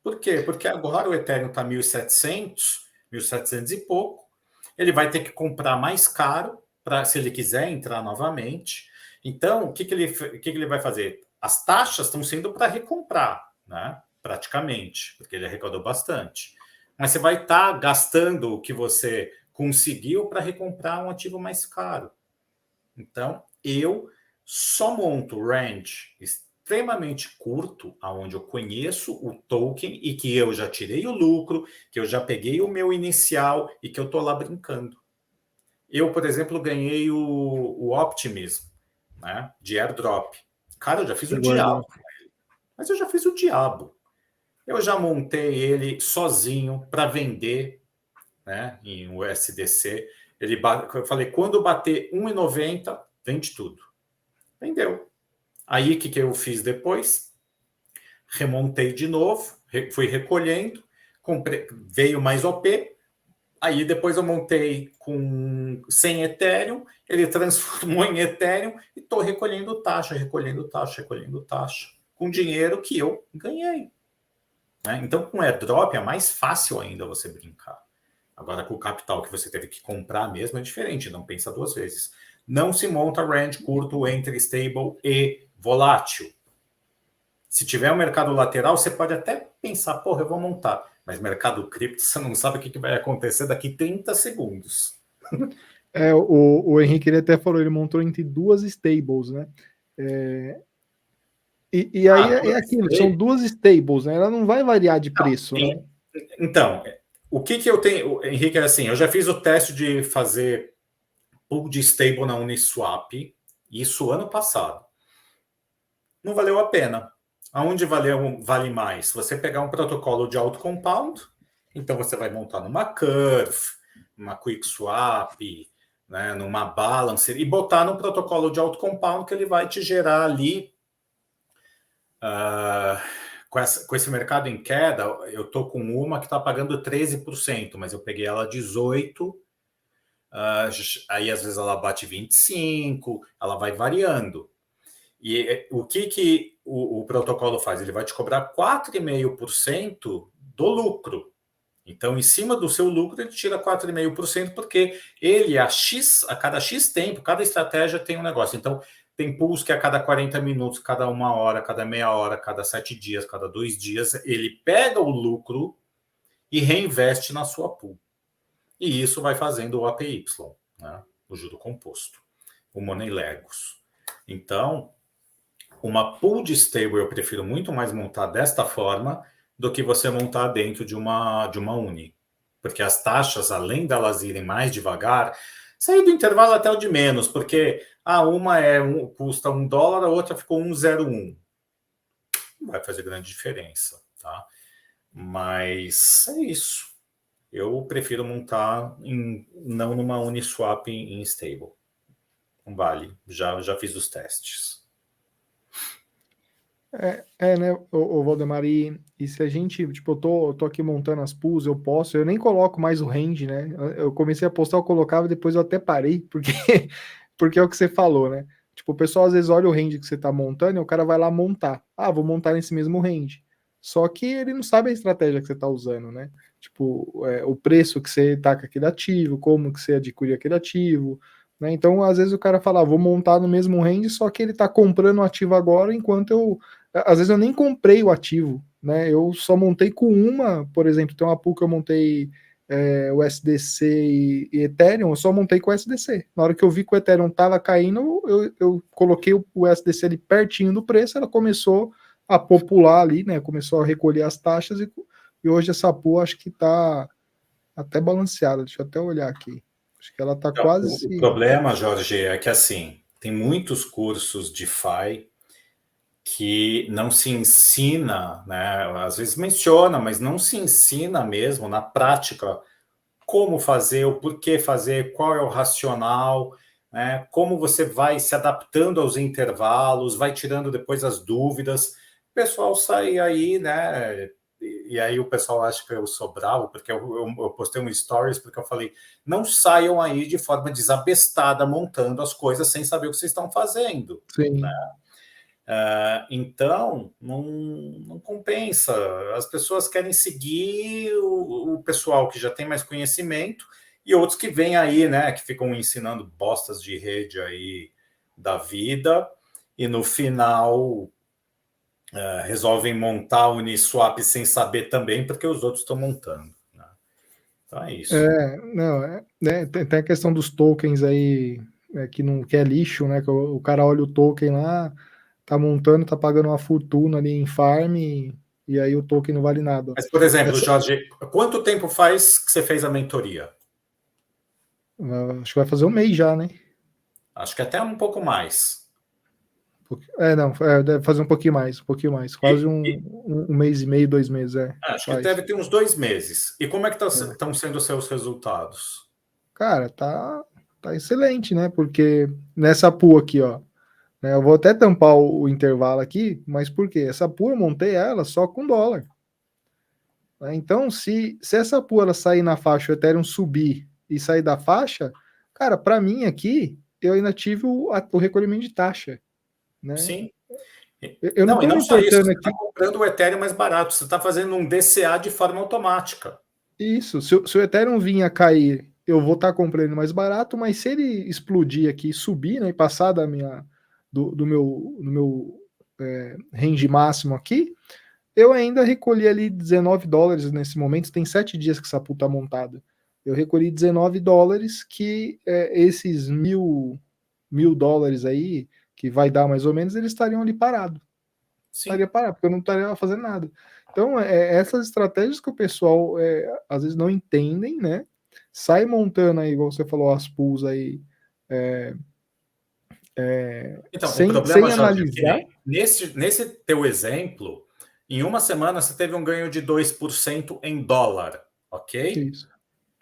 Por quê? Porque agora o Ethereum está 1.700, 1.700 e pouco. Ele vai ter que comprar mais caro se ele quiser entrar novamente. Então, o que ele vai fazer? As taxas estão sendo para recomprar, né? Praticamente, porque ele arrecadou bastante. Mas você vai estar gastando o que você conseguiu para recomprar um ativo mais caro. Então, eu só monto range extremamente curto, aonde eu conheço o token e que eu já tirei o lucro, que eu já peguei o meu inicial e que eu estou lá brincando. Eu, por exemplo, ganhei o Optimism, né, de airdrop. Cara, eu já fiz o diabo. Mas eu já fiz o diabo. Eu já montei ele sozinho para vender, né, em USDC. Eu falei, quando bater 1,90, vende tudo. Vendeu. Aí, o que eu fiz depois? Remontei de novo, fui recolhendo, veio mais OP, aí depois eu montei com 100 Ethereum, ele transformou em Ethereum e estou recolhendo taxa, com dinheiro que eu ganhei. Né? Então, com airdrop é mais fácil ainda você brincar. Agora, com o capital que você teve que comprar mesmo é diferente, não pensa 2 vezes. Não se monta range curto entre stable e volátil. Se tiver um mercado lateral, você pode até pensar, porra, eu vou montar. Mas mercado cripto, você não sabe o que vai acontecer daqui 30 segundos. O Henrique ele até falou, ele montou entre 2 stables, né? E aí é aquilo, são 2 stables, né? Ela não vai variar de preço, né? Então, o que eu tenho, Henrique, é assim, eu já fiz o teste de fazer pool de stable na Uniswap, isso ano passado. Não valeu a pena. Aonde vale mais? Você pegar um protocolo de auto compound, então você vai montar numa Curve, numa QuickSwap, né, numa Balancer, e botar no protocolo de auto compound que ele vai te gerar ali. Com esse mercado em queda, eu estou com uma que está pagando 13%, mas eu peguei ela 18%. Aí às vezes ela bate 25%, ela vai variando. E o que o protocolo faz? Ele vai te cobrar 4,5% do lucro. Então, em cima do seu lucro, ele tira 4,5%, porque ele, a cada X tempo, cada estratégia tem um negócio. Então, tem pools que a cada 40 minutos, cada 1 hora, cada meia hora, cada 7 dias, cada 2 dias, ele pega o lucro e reinveste na sua pool. E isso vai fazendo o APY, né? O juro composto, o Money Legos. Então, uma pool de stable eu prefiro muito mais montar desta forma do que você montar dentro de uma uni. Porque as taxas, além delas irem mais devagar, saiu do intervalo até o de menos, porque uma custa $1, a outra ficou 1,01. Não vai fazer grande diferença, tá? Mas é isso. Eu prefiro montar não numa Uniswap em stable. Não vale. Já fiz os testes. Né, o Valdemar, e se a gente, tipo, eu tô aqui montando as pools, eu nem coloco mais o range, né? Eu comecei a postar, eu colocava, depois eu até parei, porque, porque é o que você falou, né? Tipo, o pessoal às vezes olha o range que você tá montando e o cara vai lá montar. Vou montar nesse mesmo range. Só que ele não sabe a estratégia que você tá usando, né? Tipo, o preço que você tá com aquele ativo, como que você adquire aquele ativo, né? Então, às vezes o cara fala, vou montar no mesmo range, só que ele tá comprando o ativo agora, enquanto às vezes eu nem comprei o ativo, né? Eu só montei com uma, por exemplo, tem uma pool que eu montei o SDC e Ethereum, eu só montei com o SDC. Na hora que eu vi que o Ethereum tava caindo, eu coloquei o SDC ali pertinho do preço, ela começou a popular ali, né? Começou a recolher as taxas e e hoje essa pool acho que está até balanceada. Deixa eu até olhar aqui. Acho que ela está Então, quase. o problema, Jorge, é que assim, tem muitos cursos de DeFi que não se ensina, né? Às vezes menciona, mas não se ensina mesmo na prática como fazer, o porquê fazer, qual é o racional, né? Como você vai se adaptando aos intervalos, vai tirando depois as dúvidas. O pessoal sai aí, né? E aí o pessoal acha que eu sou bravo, porque eu postei um stories, porque eu falei, não saiam aí de forma desabestada, montando as coisas sem saber o que vocês estão fazendo. Né? Sim. Então, não compensa. As pessoas querem seguir o pessoal que já tem mais conhecimento e outros que vêm aí, né, que ficam ensinando bostas de rede aí da vida e no final resolvem montar o Uniswap sem saber também porque os outros estão montando. Né? Então é isso. Não, né, tem a questão dos tokens aí, que é lixo, né? Que o cara olha o token lá, tá montando, tá pagando uma fortuna ali em farm, e aí o token não vale nada. Mas, por exemplo, Jorge, quanto tempo faz que você fez a mentoria? Acho que vai fazer um mês já, né? Acho que até um pouco mais. Não, deve fazer um pouquinho mais. Quase um mês e meio, 2 meses, Acho que faz. deve ter uns 2 meses. E como é que estão sendo os seus resultados? Cara, tá excelente, né? Porque nessa pool aqui, ó, né, eu vou até tampar o intervalo aqui, mas por quê? Essa pool eu montei ela só com dólar. Né? Então, se essa pool ela sair na faixa, o Ethereum subir e sair da faixa, cara, para mim aqui, eu ainda tive o recolhimento de taxa, né? Sim. Eu não Não, e estou não me só isso, importando você aqui. está comprando o Ethereum mais barato, você está fazendo um DCA de forma automática. Isso, se o Ethereum vir a cair, eu vou estar comprando mais barato, mas se ele explodir aqui, subir, né, e passar do meu range máximo aqui, eu ainda recolhi ali $19 nesse momento, tem 7 dias que essa pool tá montada. Eu recolhi $19 que esses $1.000 aí, que vai dar mais ou menos, eles estariam ali parados. Sim. Estaria parado, porque eu não estaria fazendo nada. Então, essas estratégias que o pessoal às vezes não entendem, né? Sai montando aí, igual você falou, as pools aí, é, Então, o problema, sem Jorge, é que analisar. nesse teu exemplo, em uma semana você teve um ganho de 2% em dólar, ok? Isso.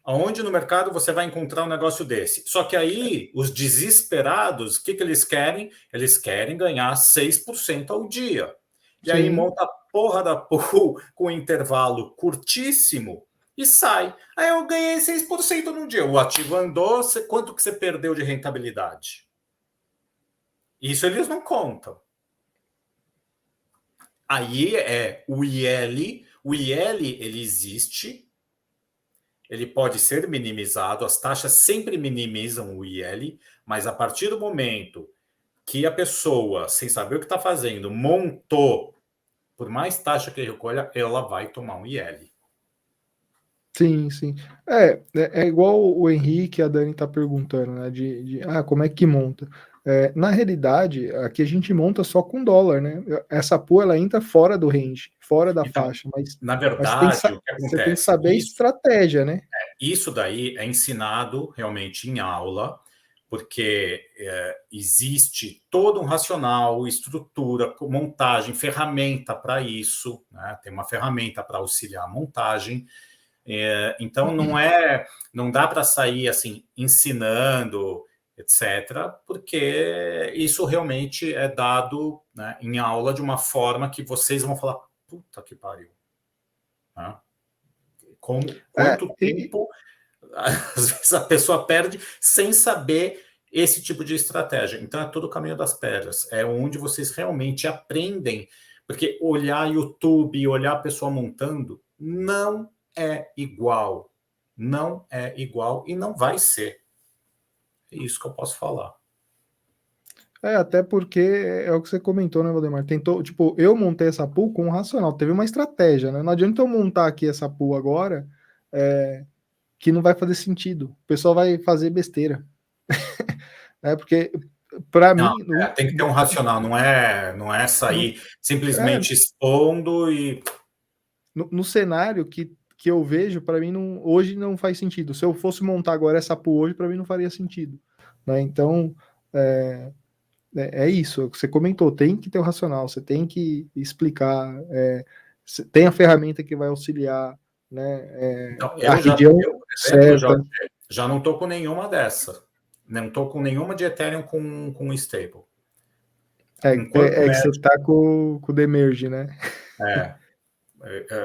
Aonde no mercado você vai encontrar um negócio desse? Só que aí, os desesperados, o que eles querem? Eles querem ganhar 6% ao dia. E aí Sim. monta a porra da pool com um intervalo curtíssimo e sai. Aí eu ganhei 6% no dia. O ativo andou, quanto que você perdeu de rentabilidade? Isso eles não contam. Aí é o IL. O IL, ele existe, ele pode ser minimizado, as taxas sempre minimizam o IL, mas a partir do momento que a pessoa, sem saber o que está fazendo, montou, por mais taxa que recolha, ela vai tomar um IL. Sim, sim. É igual o Henrique e a Dani tá perguntando, né? Como é que monta? Na realidade, aqui a gente monta só com dólar, né? Essa pool ela entra fora do range, fora da Então, faixa, mas, na mas verdade, o que você tem que acontece? saber a estratégia, né? Isso daí é ensinado realmente em aula, porque existe todo um racional, estrutura, montagem, ferramenta para isso, né? Tem uma ferramenta para auxiliar a montagem. Então não dá para sair assim ensinando, etc., porque isso realmente é dado, né, em aula de uma forma que vocês vão falar, puta que pariu. Né? Quanto E, tempo às vezes a pessoa perde sem saber esse tipo de estratégia. Então é todo o caminho das pedras. É onde vocês realmente aprendem, porque olhar YouTube, olhar a pessoa montando, não é igual. Não é igual e não vai ser. É isso que eu posso falar. até porque é o que você comentou, né, Valdemar? Tentou, tipo, eu montei essa pool com um racional, teve uma estratégia, né? Não adianta eu montar aqui essa pool agora, que não vai fazer sentido. O pessoal vai fazer besteira, né? Porque para Não, mim, tem que ter um racional, não é não, sair simplesmente expondo e. no cenário que eu vejo, para mim, hoje não faz sentido. Se eu fosse montar agora essa pool hoje, para mim não faria sentido. Né? Então, é isso. Você comentou, tem que ter o racional, você tem que explicar. Tem a ferramenta que vai auxiliar, né? Então, A região por exemplo, certa. já não estou com nenhuma dessa. Não estou com nenhuma de Ethereum com stable. Enquanto Que você está com o Demerge, né? É,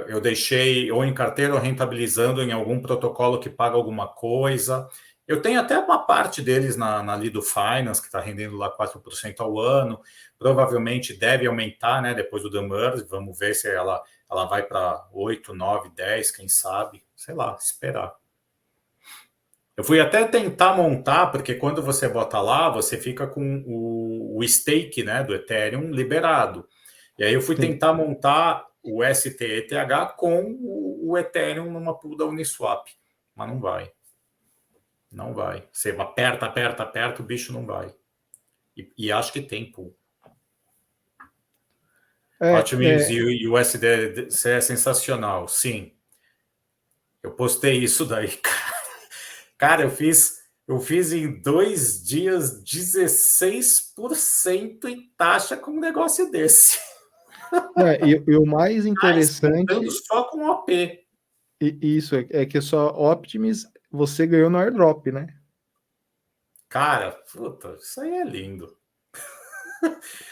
eu deixei ou em carteira ou rentabilizando em algum protocolo que paga alguma coisa. Eu tenho até uma parte deles na Lido Finance, que está rendendo lá 4% ao ano. Provavelmente deve aumentar, né, depois do Demerge. Vamos ver se ela vai para 8, 9, 10, quem sabe. Sei lá, esperar. Eu fui até tentar montar, porque quando você bota lá, você fica com o stake, né, do Ethereum liberado. E aí eu fui Sim. tentar montar o STETH com o Ethereum numa pool da Uniswap, mas não vai. Não vai. Você aperta, aperta, aperta, o bicho não vai. E acho que tem pool. Optimus e o USDC é sensacional, sim. Eu postei isso daí, cara, eu fiz em 2 dias 16% em taxa com um negócio desse. E o mais interessante. Só com OP. Isso, que só Optimus você ganhou no airdrop, né? Cara, puta, isso aí é lindo.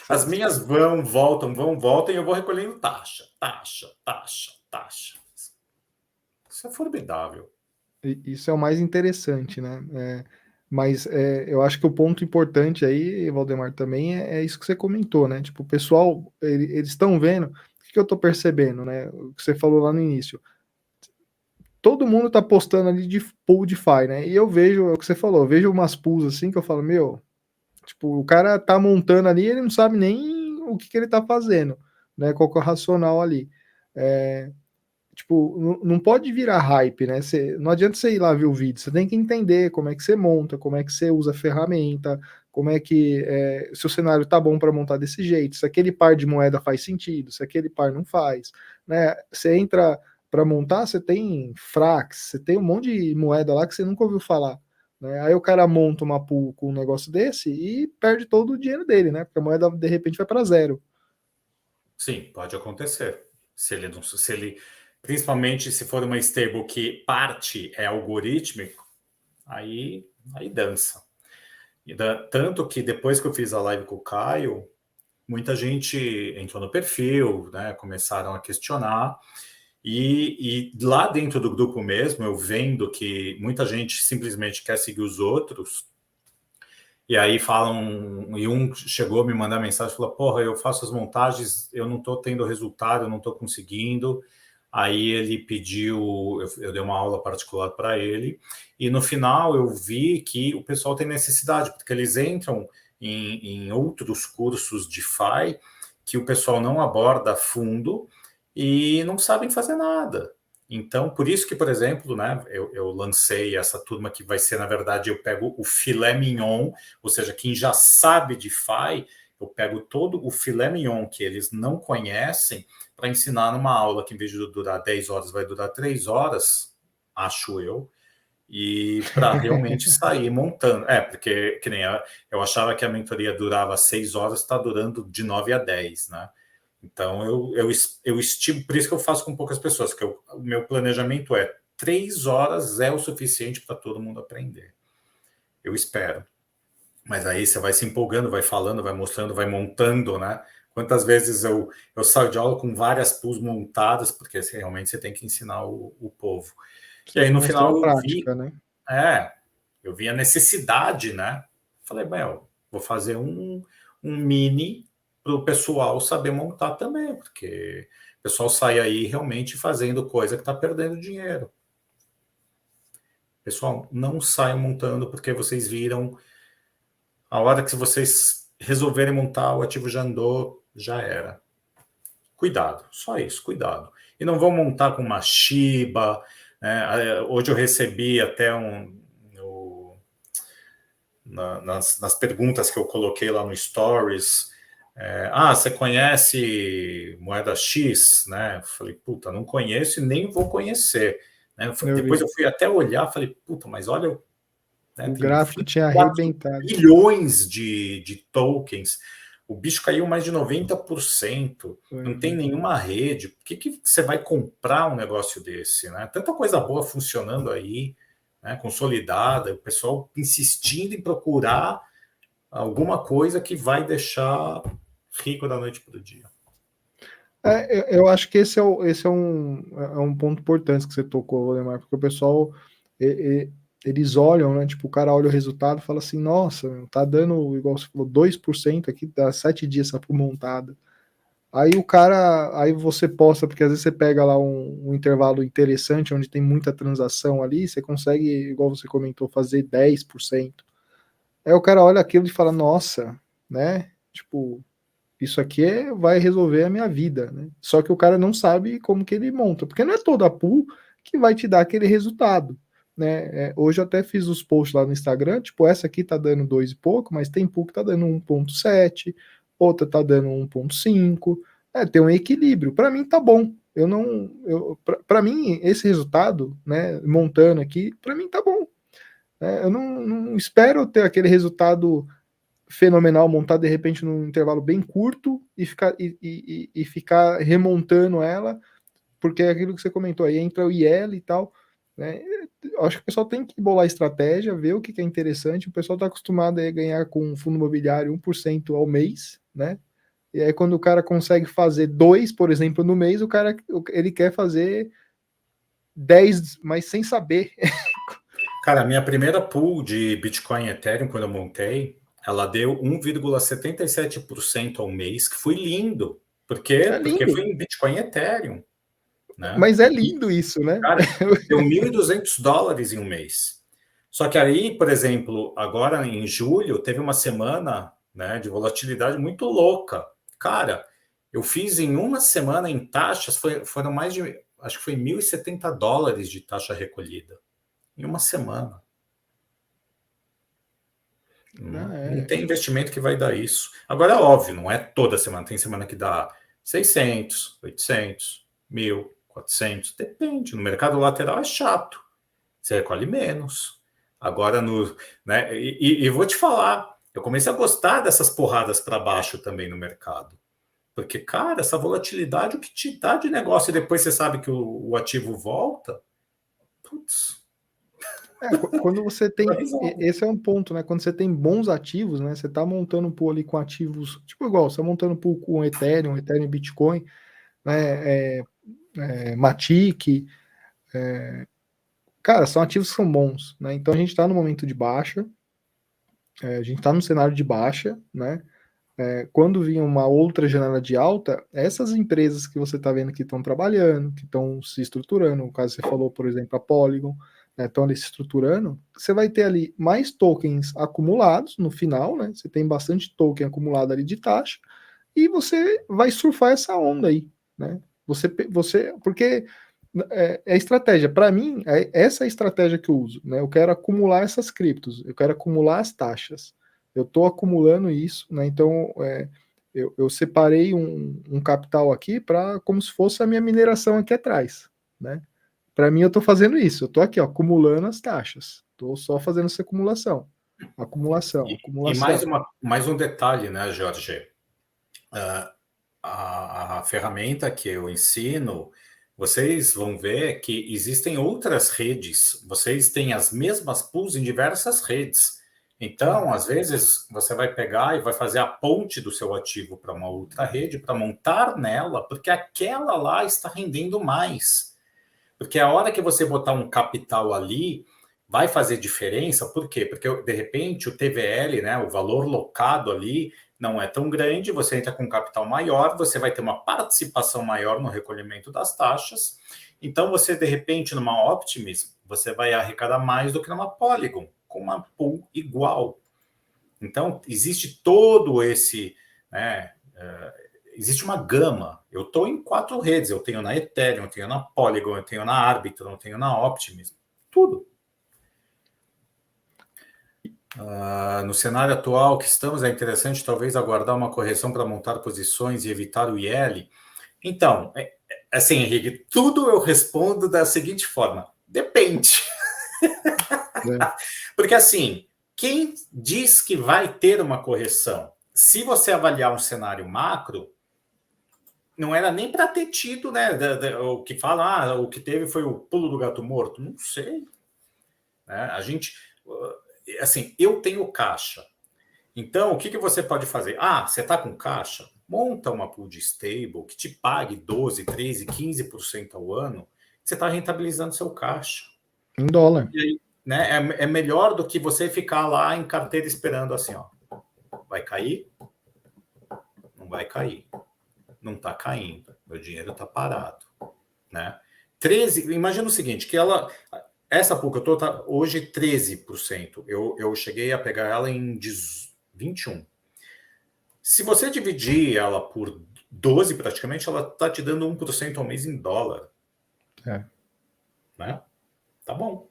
As minhas vão, voltam, e eu vou recolhendo taxa. Isso é formidável. Isso é o mais interessante, né? Mas eu acho que o ponto importante aí, Valdemar, também é isso que você comentou, né? Tipo, o pessoal, eles estão vendo, o que eu tô percebendo, né? O que você falou lá no início. Todo mundo tá postando ali de pool DeFi, né? E eu vejo, é o que você falou, eu vejo umas pools assim que eu falo, meu, tipo, o cara tá montando ali, ele não sabe nem o que ele tá fazendo, né? Qual que é o racional ali. Tipo, não pode virar hype, né? Não adianta você ir lá ver o vídeo, você tem que entender como é que você monta, como é que você usa a ferramenta, como é que se o cenário tá bom para montar desse jeito, se aquele par de moeda faz sentido, se aquele par não faz, né? Você entra para montar, você tem Frax, você tem um monte de moeda lá que você nunca ouviu falar. Né? Aí o cara monta uma pool com um negócio desse e perde todo o dinheiro dele, né? Porque a moeda de repente vai para zero. Sim, pode acontecer. Se ele, principalmente se for uma stable que parte é algorítmico, aí dança. Tanto que depois que eu fiz a live com o Caio, muita gente entrou no perfil, né? Começaram a questionar. E lá dentro do grupo mesmo, eu vendo que muita gente simplesmente quer seguir os outros. E aí falam, e um chegou a me mandar mensagem, falou, porra, eu faço as montagens, eu não estou tendo resultado, eu não estou conseguindo. Aí ele pediu, eu dei uma aula particular para ele, e no final eu vi que o pessoal tem necessidade, porque eles entram em outros cursos de DeFi que o pessoal não aborda a fundo e não sabem fazer nada. Então, por isso que, por exemplo, né, eu lancei essa turma que vai ser, na verdade, eu pego o filé mignon, ou seja, quem já sabe de DeFi, eu pego todo o filé mignon que eles não conhecem para ensinar numa aula que, em vez de durar 10 horas, vai durar 3 horas, acho eu, e para realmente sair montando. Porque que nem eu achava que a mentoria durava 6 horas, está durando de 9 a 10, né? Então, eu estimo, por isso que eu faço com poucas pessoas, porque o meu planejamento é 3 horas é o suficiente para todo mundo aprender. Eu espero. Mas aí você vai se empolgando, vai falando, vai mostrando, vai montando, né? Quantas vezes eu saio de aula com várias pools montadas, porque realmente você tem que ensinar o povo. E Você aí no mostra final a prática, né? eu vi a necessidade, né? Falei, vou fazer um mini para o pessoal saber montar também, porque o pessoal sai aí realmente fazendo coisa que está perdendo dinheiro. Pessoal, não saiam montando porque vocês viram a hora que vocês resolverem montar, o ativo já andou, já era. Cuidado, só isso, cuidado. E não vão montar com uma Shiba. Né? Hoje eu recebi até nas perguntas que eu coloquei lá no Stories, Você conhece moeda X, né? Eu falei, puta, não conheço e nem vou conhecer. Né? Depois eu fui até olhar, falei, puta, mas olha, né, o tem gráfico tinha 24 arrebentado. bilhões de tokens. O bicho caiu mais de 90%. Não tem nenhuma rede. Por que você vai comprar um negócio desse? Né? Tanta coisa boa funcionando aí, né, consolidada, o pessoal insistindo em procurar alguma coisa que vai deixar rico da noite para o dia. Eu acho que esse é um ponto importante que você tocou, Lemar, porque o pessoal, eles olham, né? Tipo, o cara olha o resultado e fala assim, nossa, tá dando, igual você falou, 2% aqui, dá 7 dias essa montada. Aí você posta, porque às vezes você pega lá um intervalo interessante, onde tem muita transação ali, você consegue, igual você comentou, fazer 10%. Aí o cara olha aquilo e fala, nossa, né? Tipo, isso aqui vai resolver a minha vida, né? Só que o cara não sabe como que ele monta, porque não é toda a pool que vai te dar aquele resultado, né? Hoje eu até fiz os posts lá no Instagram, tipo, essa aqui tá dando 2 e pouco, mas tem pool que tá dando 1,7, outra tá dando 1,5. Tem um equilíbrio. Para mim tá bom. Eu não, para mim esse resultado, né, montando aqui, para mim tá bom. Eu não espero ter aquele resultado fenomenal montar de repente num intervalo bem curto e ficar remontando ela, porque é aquilo que você comentou, aí entra o IL e tal, né? Eu acho que o pessoal tem que bolar estratégia, ver o que é interessante. O pessoal está acostumado a ganhar com um fundo imobiliário 1% ao mês, né? E aí quando o cara consegue fazer 2, por exemplo, no mês, o cara ele quer fazer 10, mas sem saber. Cara, a minha primeira pool de Bitcoin e Ethereum, quando eu montei, ela deu 1,77% ao mês, que foi lindo. Por quê? É Porque lindo, foi em Bitcoin e Ethereum, né? mas é E, lindo isso, né? cara, deu US$ 1.200 em um mês. Só que aí, por exemplo, agora em julho, teve uma semana, né, de volatilidade muito louca. Cara, eu fiz em uma semana em taxas, foram mais de, acho que foi US$ 1.070 de taxa recolhida. Em uma semana. Não É. tem investimento que vai dar isso. Agora, é óbvio, não é toda semana. Tem semana que dá 600, 800, 1.000, 400. Depende. No mercado lateral é chato. Você recolhe menos. Agora, né, e vou te falar, eu comecei a gostar dessas porradas para baixo também no mercado. Porque, cara, essa volatilidade, o que te dá de negócio e depois você sabe que o ativo volta, putz, Quando você tem, esse é um ponto, né? Quando você tem bons ativos, né? Você tá montando um pool ali com ativos, tipo igual, você tá montando um pool com Ethereum e Bitcoin, né? Matic, cara, são ativos que são bons, né? Então a gente tá no momento de baixa, a gente tá no cenário de baixa, né? Quando vinha uma outra janela de alta, essas empresas que você está vendo que estão trabalhando, que estão se estruturando, no caso você falou, por exemplo, a Polygon, estão ali se estruturando, você vai ter ali mais tokens acumulados no final, né? Você tem bastante token acumulado ali de taxa, e você vai surfar essa onda aí, né? Porque é estratégia. Para mim, essa é a estratégia que eu uso, né? Eu quero acumular essas criptos, eu quero acumular as taxas. Eu estou acumulando isso, né? Então, eu separei um capital aqui para como se fosse a minha mineração aqui atrás, né? Para mim, eu estou fazendo isso. Eu estou aqui, ó, acumulando as taxas. Estou só fazendo essa acumulação. Acumulação, e acumulação. mais um detalhe, né, Jorge? A ferramenta que eu ensino, vocês vão ver que existem outras redes. Vocês têm as mesmas pools em diversas redes. Então, às vezes, você vai pegar e vai fazer a ponte do seu ativo para uma outra rede, para montar nela, porque aquela lá está rendendo mais. Porque a hora que você botar um capital ali, vai fazer diferença. Por quê? Porque, de repente, o TVL, né, o valor locado ali, não é tão grande, você entra com um capital maior, você vai ter uma participação maior no recolhimento das taxas. Então, você, de repente, numa Optimism, você vai arrecadar mais do que numa Polygon, com uma pool igual. Então, existe todo esse, né, existe uma gama. Eu estou em 4 redes. Eu tenho na Ethereum, eu tenho na Polygon, eu tenho na Arbitrum, eu tenho na Optimism. Tudo. No cenário atual que estamos, é interessante talvez aguardar uma correção para montar posições e evitar o IL. Então, assim, Henrique, tudo eu respondo da seguinte forma: depende. Né? Porque assim, quem diz que vai ter uma correção? Se você avaliar um cenário macro, não era nem para ter tido, né? O que fala, o que teve foi o pulo do gato morto. Não sei. Né? A gente, assim, eu tenho caixa. Então, o que você pode fazer? Você está com caixa? Monta uma pool de stable que te pague 12, 13, 15% ao ano. Você está rentabilizando seu caixa. Em dólar. E aí, né, é melhor do que você ficar lá em carteira esperando assim, ó. Vai cair? Não vai cair. Não está caindo. Meu dinheiro está parado. Né? 13, imagina o seguinte, que essa pool que eu estou tá hoje 13%. Eu cheguei a pegar ela em 21%. Se você dividir ela por 12, praticamente, ela está te dando 1% ao mês em dólar. É. Né? Tá bom.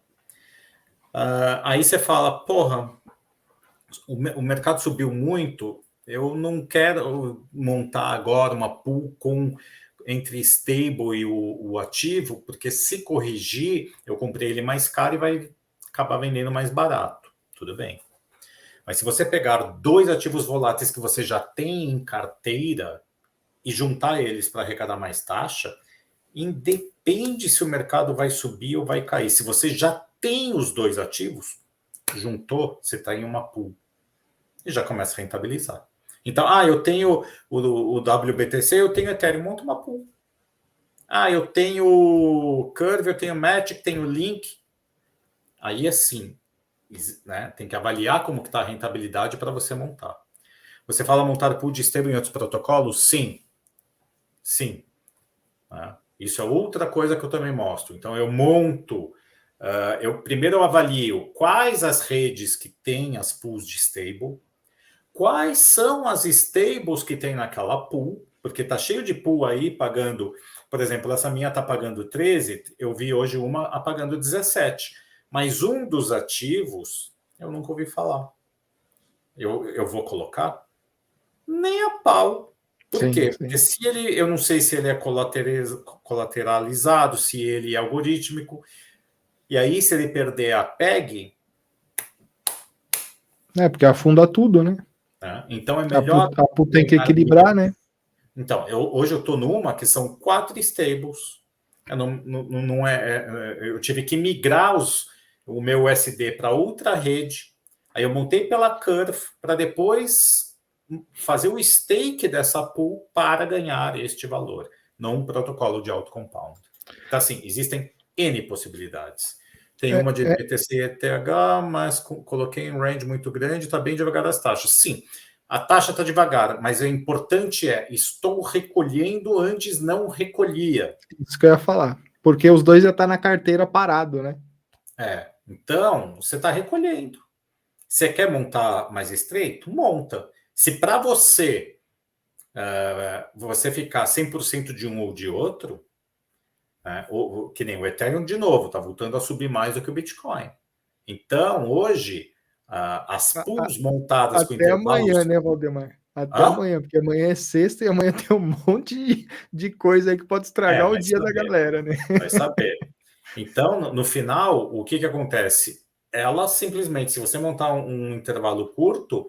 Aí você fala, porra, o mercado subiu muito, eu não quero montar agora uma pool entre stable e o ativo, porque se corrigir, eu comprei ele mais caro e vai acabar vendendo mais barato. Tudo bem. Mas se você pegar dois ativos voláteis que você já tem em carteira e juntar eles para arrecadar mais taxa, independe se o mercado vai subir ou vai cair. Se você já tem os dois ativos, juntou, você está em uma pool e já começa a rentabilizar. Então, eu tenho o WBTC, eu tenho Ethereum, monta uma pool. Eu tenho Curve, eu tenho Matic, tenho Link. Aí assim, né, tem que avaliar como está a rentabilidade para você montar. Você fala montar pool de stable em outros protocolos? Sim. Sim. Isso é outra coisa que eu também mostro. Então, eu monto, primeiro eu avalio quais as redes que têm as pools de stable, quais são as stables que tem naquela pool, porque tá cheio de pool aí pagando, por exemplo, essa minha tá pagando 13, eu vi hoje uma pagando 17, mas um dos ativos eu nunca ouvi falar. Eu vou colocar? Nem a pau. Por Sim, quê? Porque sim. se ele, eu não sei se ele é colateralizado, se ele é algorítmico, e aí se ele perder a PEG, É, porque afunda tudo, né? né? Então é A melhor pool tem que ganhar equilibrar, né? Então, hoje eu estou numa que são 4 stables. Eu tive que migrar o meu USD para outra rede. Aí eu montei pela Curve para depois fazer o stake dessa pool para ganhar este valor, num protocolo de auto-compound. Então, assim, existem N possibilidades. Tem uma de BTC e ETH, mas coloquei um range muito grande, está bem devagar as taxas. Sim, a taxa está devagar, mas o importante estou recolhendo, antes não recolhia. Isso que eu ia falar. Porque os dois já tá na carteira parado, né? Então, você está recolhendo. Você quer montar mais estreito? Monta. Se para você ficar 100% de um ou de outro, né, que nem o Ethereum, de novo, está voltando a subir mais do que o Bitcoin. Então, hoje, as pools montadas com Até amanhã, intervalos... né, Valdemar? Até Hã? amanhã, porque amanhã é sexta e amanhã tem um monte de coisa aí que pode estragar o Vai dia da saber, galera, né? vai saber. Então, no final, o que acontece? Ela simplesmente, se você montar um intervalo curto,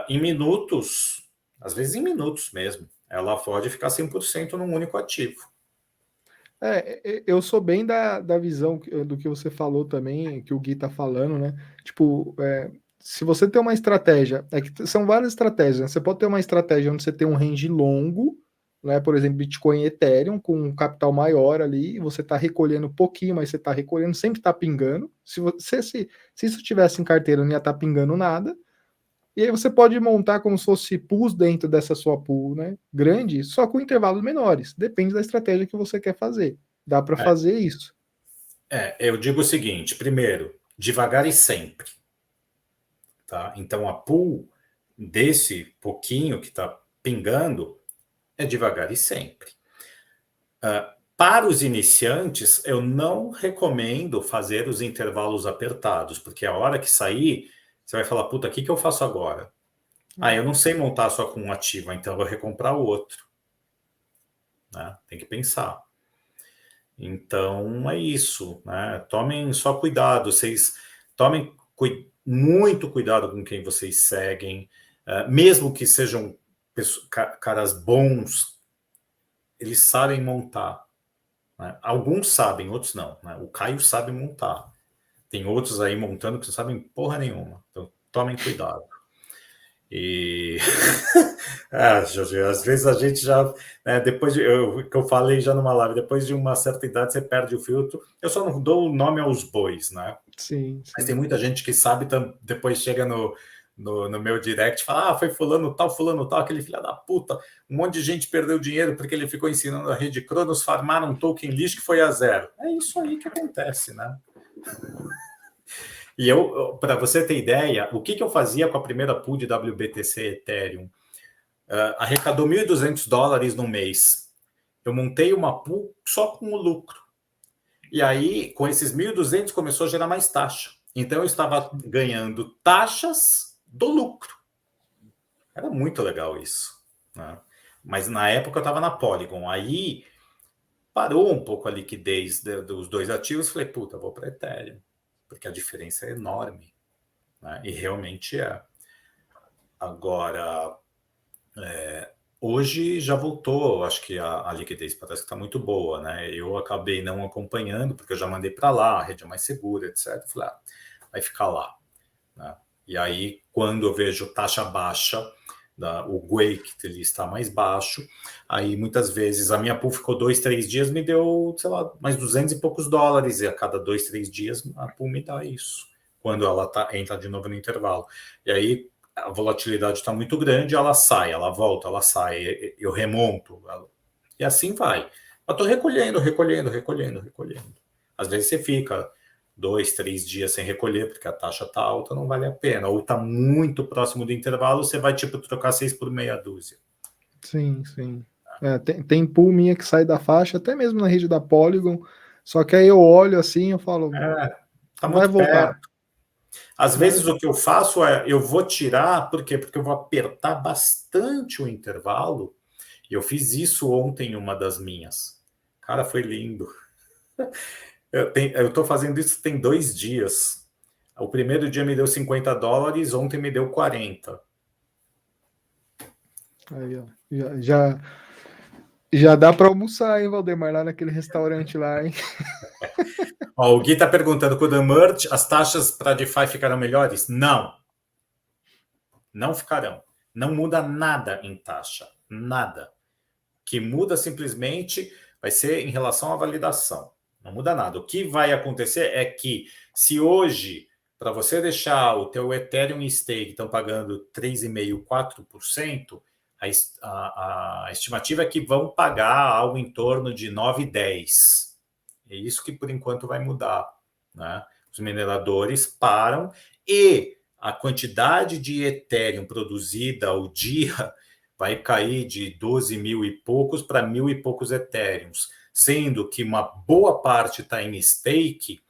em minutos, às vezes em minutos mesmo, ela pode ficar 100% num único ativo. Eu sou bem da visão do que você falou também, que o Gui tá falando, né? Tipo, se você tem uma estratégia, que são várias estratégias, né? Você pode ter uma estratégia onde você tem um range longo, né? Por exemplo, Bitcoin e Ethereum, com um capital maior ali, e você tá recolhendo um pouquinho, mas você tá recolhendo, sempre tá pingando. Se isso tivesse em carteira, não ia estar pingando nada. E aí você pode montar como se fosse pools dentro dessa sua pool, né? Grande, só com intervalos menores. Depende da estratégia que você quer fazer. Dá para fazer isso. Eu digo o seguinte: primeiro, devagar e sempre. Tá? Então, a pool desse pouquinho que está pingando é devagar e sempre. para os iniciantes, eu não recomendo fazer os intervalos apertados, porque a hora que sair, você vai falar, puta, o que eu faço agora? Eu não sei montar só com um ativo, então eu vou recomprar o outro. Né? Tem que pensar. Então, é isso. Né? Tomem só cuidado. Vocês tomem muito cuidado com quem vocês seguem. Mesmo que sejam caras bons, eles sabem montar. Né? Alguns sabem, outros não. Né? O Caio sabe montar. Tem outros aí montando que não sabem porra nenhuma. Então, tomem cuidado. E Jorge, às vezes a gente já, né, depois que eu falei já numa live, depois de uma certa idade você perde o filtro. Eu só não dou o nome aos bois, né? Sim, sim. Mas tem muita gente que sabe, depois chega no meu direct e fala: foi fulano tal, aquele filho da puta. Um monte de gente perdeu dinheiro porque ele ficou ensinando a rede Cronos, farmaram um token lixo que foi a zero. É isso aí que acontece, né? E para você ter ideia, o que eu fazia com a primeira pool de WBTC Ethereum? Arrecadou $1.200 no mês. Eu montei uma pool só com o lucro. E aí, com esses 1.200, começou a gerar mais taxa. Então, eu estava ganhando taxas do lucro. Era muito legal isso. Né? Mas na época eu estava na Polygon. Aí parou um pouco a liquidez dos dois ativos. Falei, puta, vou para Ethereum. Porque a diferença é enorme. Né? E realmente é. Agora, hoje já voltou, acho que a liquidez parece que está muito boa, né? Eu acabei não acompanhando, porque eu já mandei para lá, a rede é mais segura, etc. Falei, vai ficar lá. Né? E aí, quando eu vejo taxa baixa, o Wake ele está mais baixo, aí muitas vezes a minha pool ficou 2, 3 dias, me deu, sei lá, mais 200 e poucos dólares, e a cada 2, 3 dias a pool me dá isso, quando ela entra de novo no intervalo. E aí a volatilidade está muito grande, ela sai, ela volta, ela sai, eu remonto, e assim vai. Eu estou recolhendo. Às vezes você fica 2, 3 dias sem recolher, porque a taxa está alta, não vale a pena. Ou está muito próximo do intervalo, você vai tipo trocar 6 por meia dúzia. Sim, sim. Tem pool minha que sai da faixa, até mesmo na rede da Polygon, só que aí eu olho assim, eu falo, Tá vai muito voltar. perto. Às vezes o que eu faço eu vou tirar, por quê? Porque eu vou apertar bastante o intervalo. E eu fiz isso ontem em uma das minhas. Cara, foi lindo. Eu estou fazendo isso tem 2 dias. O primeiro dia me deu $50, ontem me deu 40. Aí, ó, já dá para almoçar, hein, Valdemar, lá naquele restaurante lá, hein? O Gui está perguntando, com o The Merge, as taxas para DeFi ficarão melhores? Não. Não ficarão. Não muda nada em taxa. Nada. O que muda simplesmente vai ser em relação à validação. Não muda nada. O que vai acontecer é que, se hoje, para você deixar o teu Ethereum em stake, estão pagando 3,5%, 4%, a estimativa é que vão pagar algo em torno de 9, 10%. É isso que, por enquanto, vai mudar. Né? Os mineradores param e a quantidade de Ethereum produzida ao dia vai cair de 12 mil e poucos para 1.000 e poucos Ethereums, sendo que uma boa parte está em stake,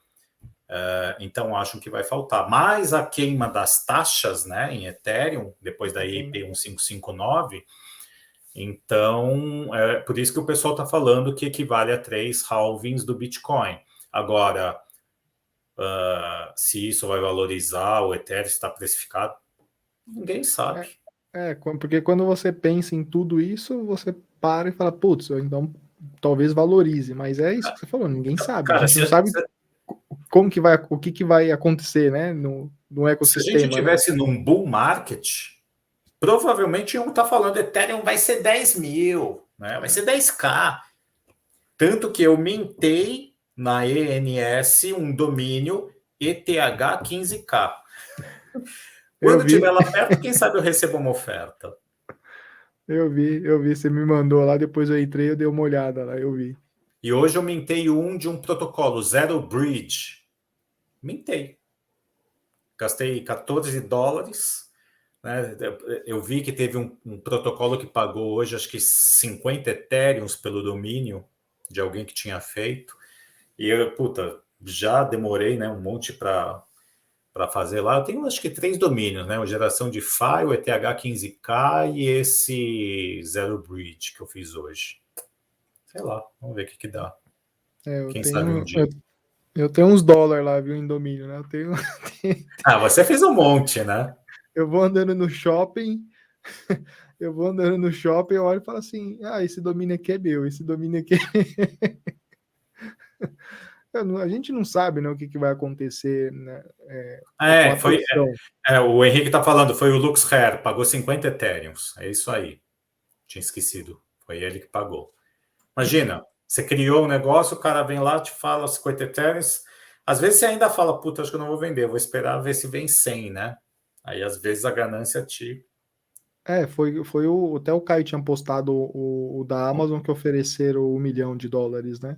então acham que vai faltar. Mas a queima das taxas, né, em Ethereum, depois da EIP 1559, então é por isso que o pessoal está falando que equivale a 3 halvings do Bitcoin. Agora, se isso vai valorizar, o Ethereum está precificado, ninguém sabe. Porque quando você pensa em tudo isso, você para e fala, putz, então talvez valorize, mas é isso que você falou, ninguém sabe. Cara, a gente não sabe como que vai, o que vai acontecer, né, no ecossistema. Se a gente tivesse num bull market, provavelmente iam estar falando Ethereum vai ser 10 mil, né? Vai ser 10K. Tanto que eu mintei na ENS um domínio ETH15K. Quando estiver lá perto, quem sabe eu recebo uma oferta. Eu vi, você me mandou lá, depois eu entrei, eu dei uma olhada lá, eu vi. E hoje eu mintei de um protocolo, Zero Bridge. Mintei. Gastei $14. Né? Eu vi que teve um protocolo que pagou hoje, acho que 50 Ethereums pelo domínio. de alguém que tinha feito. E eu, puta, já demorei, né, um monte para fazer lá. Eu tenho acho que 3 domínios, né? O geração de file, o ETH15K e esse Zero Bridge que eu fiz hoje. Sei lá, vamos ver o que dá. Eu Quem sabe um tenho, dia. eu tenho uns dólares lá, viu, em domínio, né? Eu tenho, Ah, você fez um monte, né? eu vou andando no shopping, eu olho e falo assim, esse domínio aqui é meu, esse domínio aqui a gente não sabe, né, o que vai acontecer, né, com a atenção. O Henrique está falando, foi o LuxRare, pagou 50 Ethereums. É isso aí. Tinha esquecido. Foi ele que pagou. Imagina, você criou um negócio, o cara vem lá, te fala 50 Ethereums. Às vezes você ainda fala, puta, acho que eu não vou vender, vou esperar ver se vem 100, né? Aí às vezes a ganância te. Foi até o Caio tinha postado o da Amazon que ofereceram $1 milhão, né?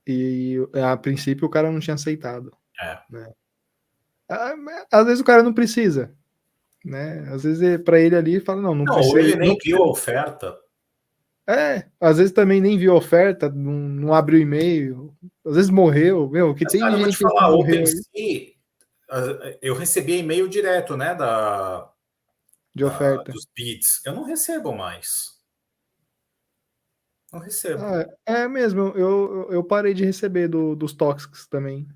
E a princípio o cara não tinha aceitado, É. né? Às vezes o cara não precisa, né? Às vezes para ele ali fala, não Não, ou precisa. ele nem Não, viu a oferta. às vezes também nem viu a oferta, não abriu e-mail, às vezes morreu, meu, que Mas, tem cara, de eu vou te gente aí que falar, morreu aí OpenSea, eu recebi e-mail direto, né, de oferta. dos bids. Eu não recebo mais. Não recebo. É mesmo, eu parei de receber dos tóxicos também.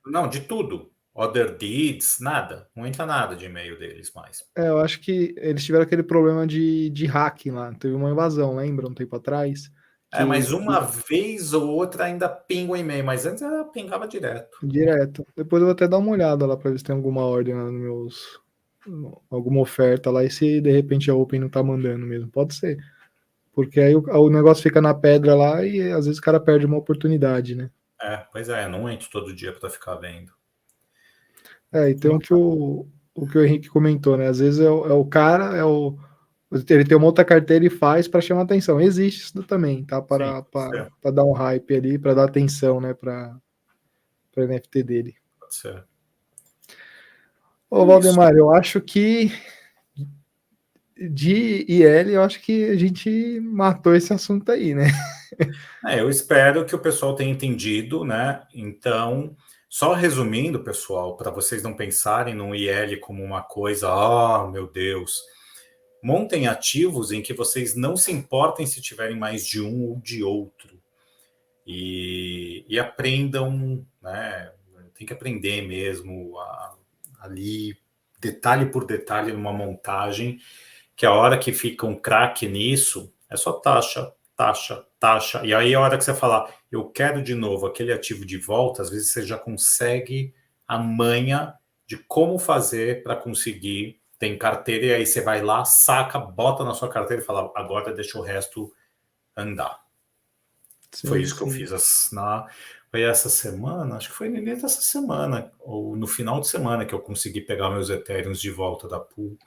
Não, de tudo. Other deeds, nada. Não entra nada de e-mail deles mais. Eu acho que eles tiveram aquele problema de hacking lá. Teve uma invasão, lembra? Um tempo atrás. Mas uma Que vez ou outra ainda pinga o e-mail, mas antes ela pingava direto. direto. Depois eu vou até dar uma olhada lá para ver se tem alguma ordem lá nos meus. Alguma oferta lá e se de repente a Open não tá mandando mesmo. Pode ser. Porque aí o negócio fica na pedra lá e às vezes o cara perde uma oportunidade, né? Pois é, não entro todo dia para ficar vendo. Então o que o Henrique comentou, né? Às vezes é o cara, ele tem uma outra carteira e faz para chamar atenção. Existe isso também, tá? Sim, Para dar um hype ali, para dar atenção, né? Para o NFT dele. pode ser. Ô, Isso. Valdemar, eu acho que de IL, eu acho que a gente matou esse assunto aí, né? Eu espero que o pessoal tenha entendido, né? Então, só resumindo, pessoal, para vocês não pensarem no IL como uma coisa, meu Deus. Montem ativos em que vocês não se importem se tiverem mais de um ou de outro. E aprendam, né? Tem que aprender mesmo ali, detalhe por detalhe, numa montagem, que a hora que fica um craque nisso, é só taxa, taxa, taxa. E aí a hora que você falar, eu quero de novo aquele ativo de volta, às vezes você já consegue a manha de como fazer para conseguir. Tem carteira, e aí você vai lá, saca, bota na sua carteira e fala, agora deixa o resto andar. Foi Sim, isso que eu sim. fiz foi essa semana, acho que foi no início dessa semana, ou no final de semana, que eu consegui pegar meus Ethereums de volta da pool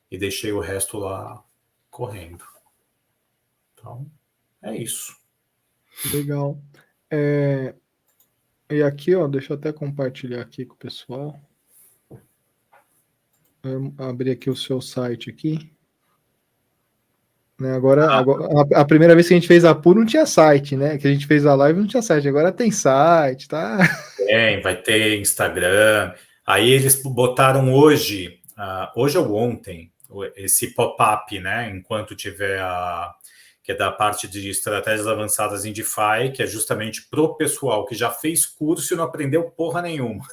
e deixei o resto lá correndo. Então, é isso. Legal. E aqui, ó, deixa eu até compartilhar aqui com o pessoal. Abrir aqui o seu site aqui. Né, agora, a primeira vez que a gente fez a pool não tinha site, né? Que a gente fez a live não tinha site, agora tem site, tá? Vai ter Instagram. Aí eles botaram hoje, hoje ou ontem, esse pop-up, né? Enquanto tiver que é da parte de estratégias avançadas em DeFi, que é justamente pro pessoal que já fez curso e não aprendeu porra nenhuma.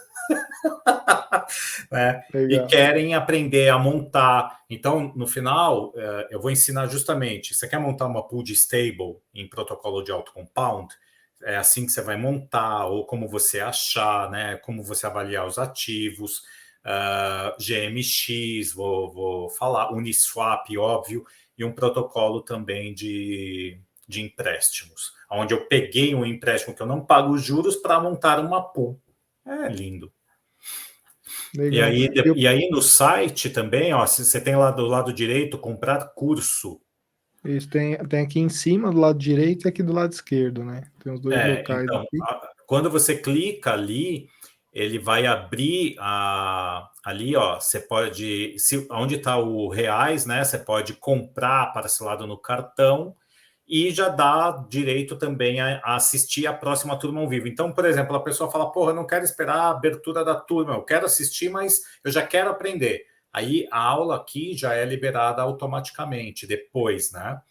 Né? E Legal. querem aprender a montar. Então, no final, eu vou ensinar justamente. Você quer montar uma pool de stable em protocolo de auto-compound? É assim que você vai montar, ou como você achar, né? Como você avaliar os ativos, GMX, vou falar, Uniswap, óbvio, e um protocolo também de empréstimos, onde eu peguei um empréstimo que eu não pago os juros para montar uma pool. É lindo. Legal. E aí no site também, ó, você tem lá do lado direito comprar curso. Isso tem aqui em cima, do lado direito e aqui do lado esquerdo, né? Tem os dois locais Então, aqui. quando você clica ali, ele vai abrir ali, ó, você onde está o reais, né? Você pode comprar parcelado no cartão e já dá direito também a assistir a próxima turma ao vivo. Então, por exemplo, a pessoa fala, porra, eu não quero esperar a abertura da turma, eu quero assistir, mas eu já quero aprender. Aí a aula aqui já é liberada automaticamente, depois, né,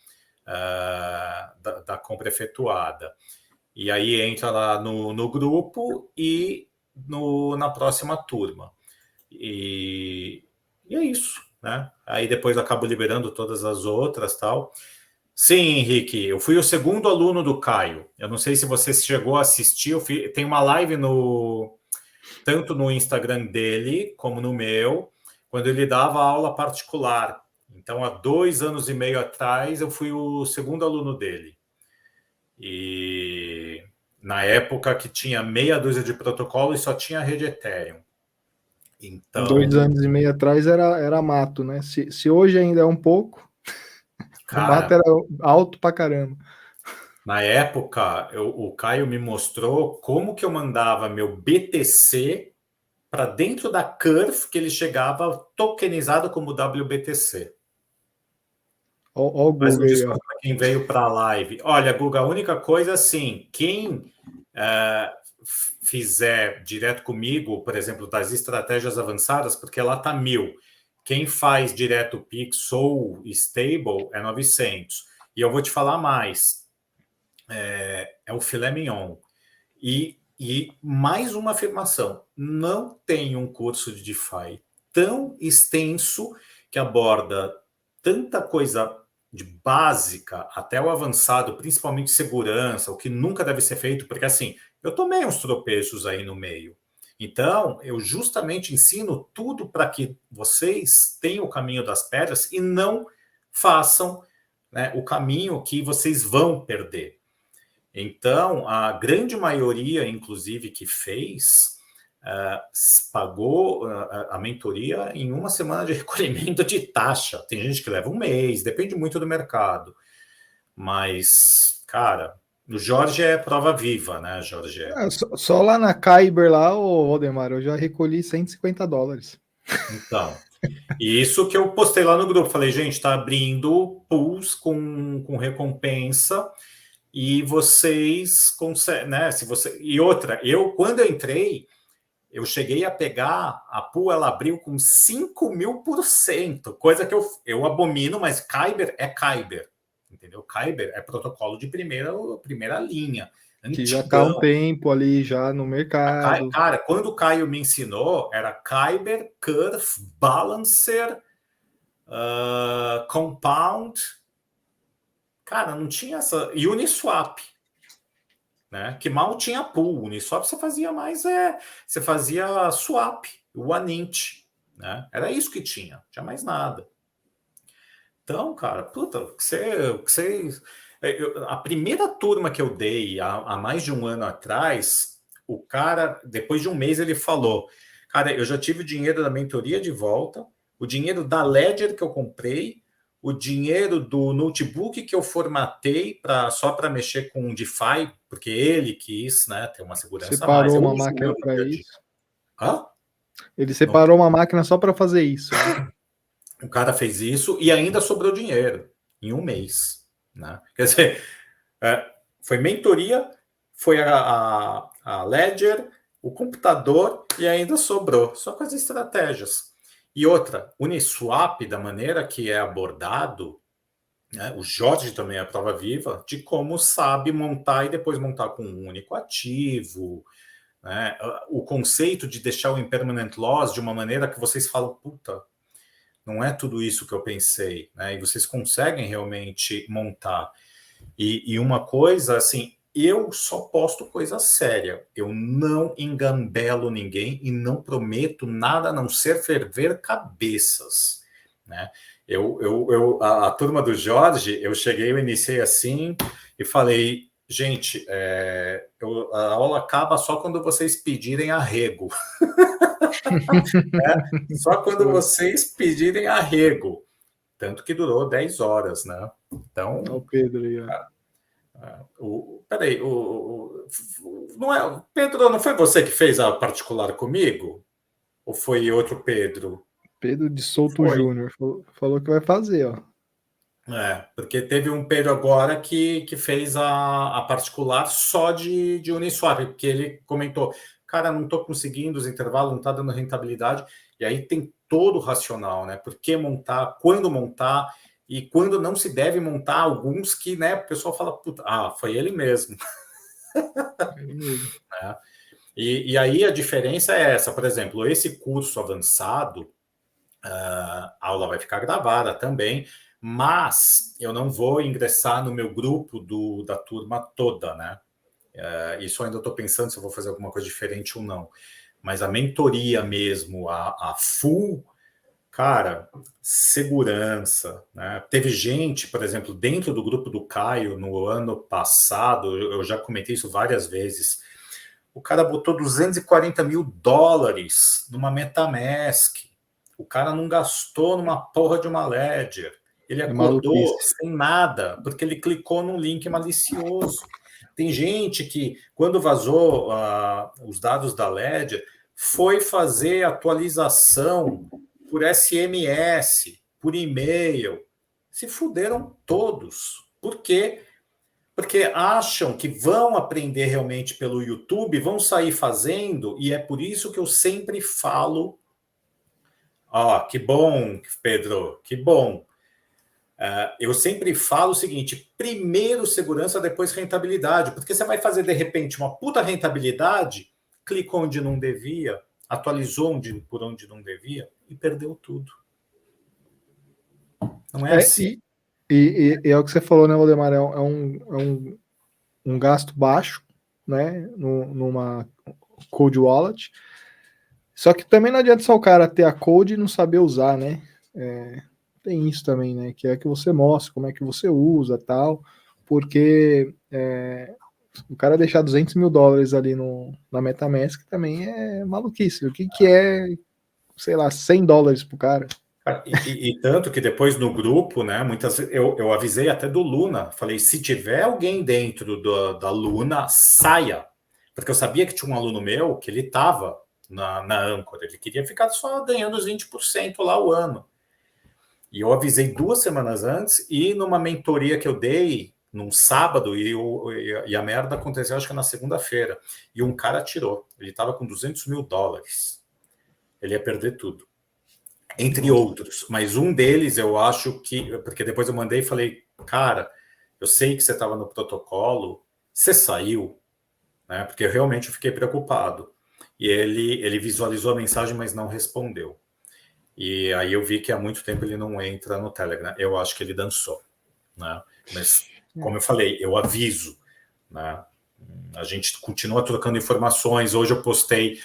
da compra efetuada. E aí entra lá no grupo e na próxima turma. E é isso, né? Aí depois eu acabo liberando todas as outras, tal. Sim, Henrique, eu fui o segundo aluno do Caio. Eu não sei se você chegou a assistir, tem uma live tanto no Instagram dele como no meu, quando ele dava aula particular. Então, há 2 anos e meio atrás, eu fui o segundo aluno dele. E na época que tinha meia dúzia de protocolo e só tinha rede Ethereum. Então, 2 anos e meio atrás era mato, né? Se hoje ainda é um pouco, o mato cara, era alto pra caramba. na época, o Caio me mostrou como que eu mandava meu BTC para dentro da Curve, que ele chegava tokenizado como WBTC. Ó o Mas Google um aí, ó. desconto para quem veio para a live. Olha, Guga, a única coisa assim, quem fizer direto comigo, por exemplo, das estratégias avançadas, porque lá está 1.000. Quem faz direto Pix ou Stable é 900. E eu vou te falar mais. É o filé mignon. E mais uma afirmação: não tem um curso de DeFi tão extenso que aborda tanta coisa de básica até o avançado, principalmente segurança, o que nunca deve ser feito, porque assim, eu tomei uns tropeços aí no meio. Então, eu justamente ensino tudo para que vocês tenham o caminho das pedras e não façam, né, o caminho que vocês vão perder. Então, a grande maioria, inclusive, que fez, pagou a mentoria em uma semana de recolhimento de taxa. Tem gente que leva um mês, depende muito do mercado. Mas, cara, o Jorge é prova viva, né, Jorge? Só lá na Kyber, lá, ô Valdemar, eu já recolhi $150. Então, e isso que eu postei lá no grupo. Falei, gente, está abrindo pools com recompensa. E vocês conseguem, né? Se você e outra, quando eu entrei, eu cheguei a pegar a pool, ela abriu com 5.000%, coisa que eu abomino, mas Kyber é Kyber, entendeu? Kyber é protocolo de primeira linha, Que já tá há um antigão. tempo ali já no mercado. Cara, quando o Caio me ensinou, era Kyber, Curve, Balancer, Compound. Cara, não tinha essa. E Uniswap, né? Que mal tinha pool. Uniswap você fazia mais, você fazia swap, o Anint, né? Era isso que tinha mais nada. Então, cara, puta, a primeira turma que eu dei há mais de um ano atrás, o cara, depois de um mês, ele falou: cara, eu já tive o dinheiro da mentoria de volta, o dinheiro da Ledger que eu comprei, o dinheiro do notebook que eu formatei só para mexer com o DeFi, porque ele quis, né, ter uma segurança a mais. Separou Eu uma uso o máquina meu no para dia a dia. isso. Hã? Ele separou uma máquina só para fazer isso. Né? O cara fez isso e ainda sobrou dinheiro em um mês, né? Quer dizer, foi mentoria, foi a Ledger, o computador e ainda sobrou, só com as estratégias. E outra, Uniswap, da maneira que é abordado, né, o Jorge também é a prova viva de como sabe montar e depois montar com um único ativo, né? O conceito de deixar o impermanent loss de uma maneira que vocês falam, puta, não é tudo isso que eu pensei, né? E vocês conseguem realmente montar. E uma coisa, assim, eu só posto coisa séria. Eu não engambelo ninguém e não prometo nada a não ser ferver cabeças, né? A turma do Jorge, eu cheguei, eu iniciei assim e falei, gente, a aula acaba só quando vocês pedirem arrego. Só quando vocês pedirem arrego. Tanto que durou 10 horas, né? Então, Olha o Pedro aí, ó. Peraí, não é, Pedro, não foi você que fez a particular comigo? Ou foi outro Pedro? Pedro de Souto Foi. Júnior falou que vai fazer, ó. Porque teve um Pedro agora que fez a particular só de Uniswap, porque ele comentou, cara, não estou conseguindo os intervalos, não está dando rentabilidade, e aí tem todo o racional, né? Por que montar, quando montar, e quando não se deve montar, alguns que, né, o pessoal fala, puta, foi ele mesmo. Ele mesmo. Né? E aí a diferença é essa, por exemplo, esse curso avançado, a aula vai ficar gravada também, mas eu não vou ingressar no meu grupo da turma toda, né? Isso eu ainda estou pensando se eu vou fazer alguma coisa diferente ou não. Mas a mentoria mesmo, a full, cara, segurança, né? Teve gente, por exemplo, dentro do grupo do Caio, no ano passado, eu já comentei isso várias vezes, o cara botou $240 mil numa MetaMask. O cara não gastou numa porra de uma Ledger. Ele acordou Maluquice. sem nada, porque ele clicou num link malicioso. Tem gente que, quando vazou os dados da Ledger, foi fazer atualização por SMS, por e-mail. Se fuderam todos. Por quê? Porque acham que vão aprender realmente pelo YouTube, vão sair fazendo, e é por isso que eu sempre falo. Que bom, Pedro, que bom. Eu sempre falo o seguinte: primeiro segurança, depois rentabilidade, porque você vai fazer de repente uma puta rentabilidade, clicou onde não devia, atualizou por onde não devia e perdeu tudo. Não é assim. E é o que você falou, né, Valdemar? Um gasto baixo, né? Numa cold wallet. Só que também não adianta só o cara ter a code e não saber usar, né? Tem isso também, né? Que é que você mostra como é que você usa tal. Porque o cara deixar $200 mil ali na MetaMask também é maluquice. O que é, sei lá, $100 pro cara? E tanto que depois no grupo, né, muitas vezes eu avisei até do Luna, falei, se tiver alguém dentro da Luna, saia. Porque eu sabia que tinha um aluno meu que ele estava na âncora, ele queria ficar só ganhando os 20% lá o ano. E eu avisei 2 semanas antes, e numa mentoria que eu dei num sábado, e a merda aconteceu acho que na segunda-feira, e um cara tirou, ele estava com $200 mil, ele ia perder tudo. Entre outros, mas um deles eu acho que, porque depois eu mandei e falei, cara, eu sei que você estava no protocolo, você saiu, né? Porque realmente eu fiquei preocupado. E ele visualizou a mensagem, mas não respondeu. E aí eu vi que há muito tempo ele não entra no Telegram. Eu acho que ele dançou, né? Mas, como eu falei, eu aviso, né? A gente continua trocando informações. Hoje eu postei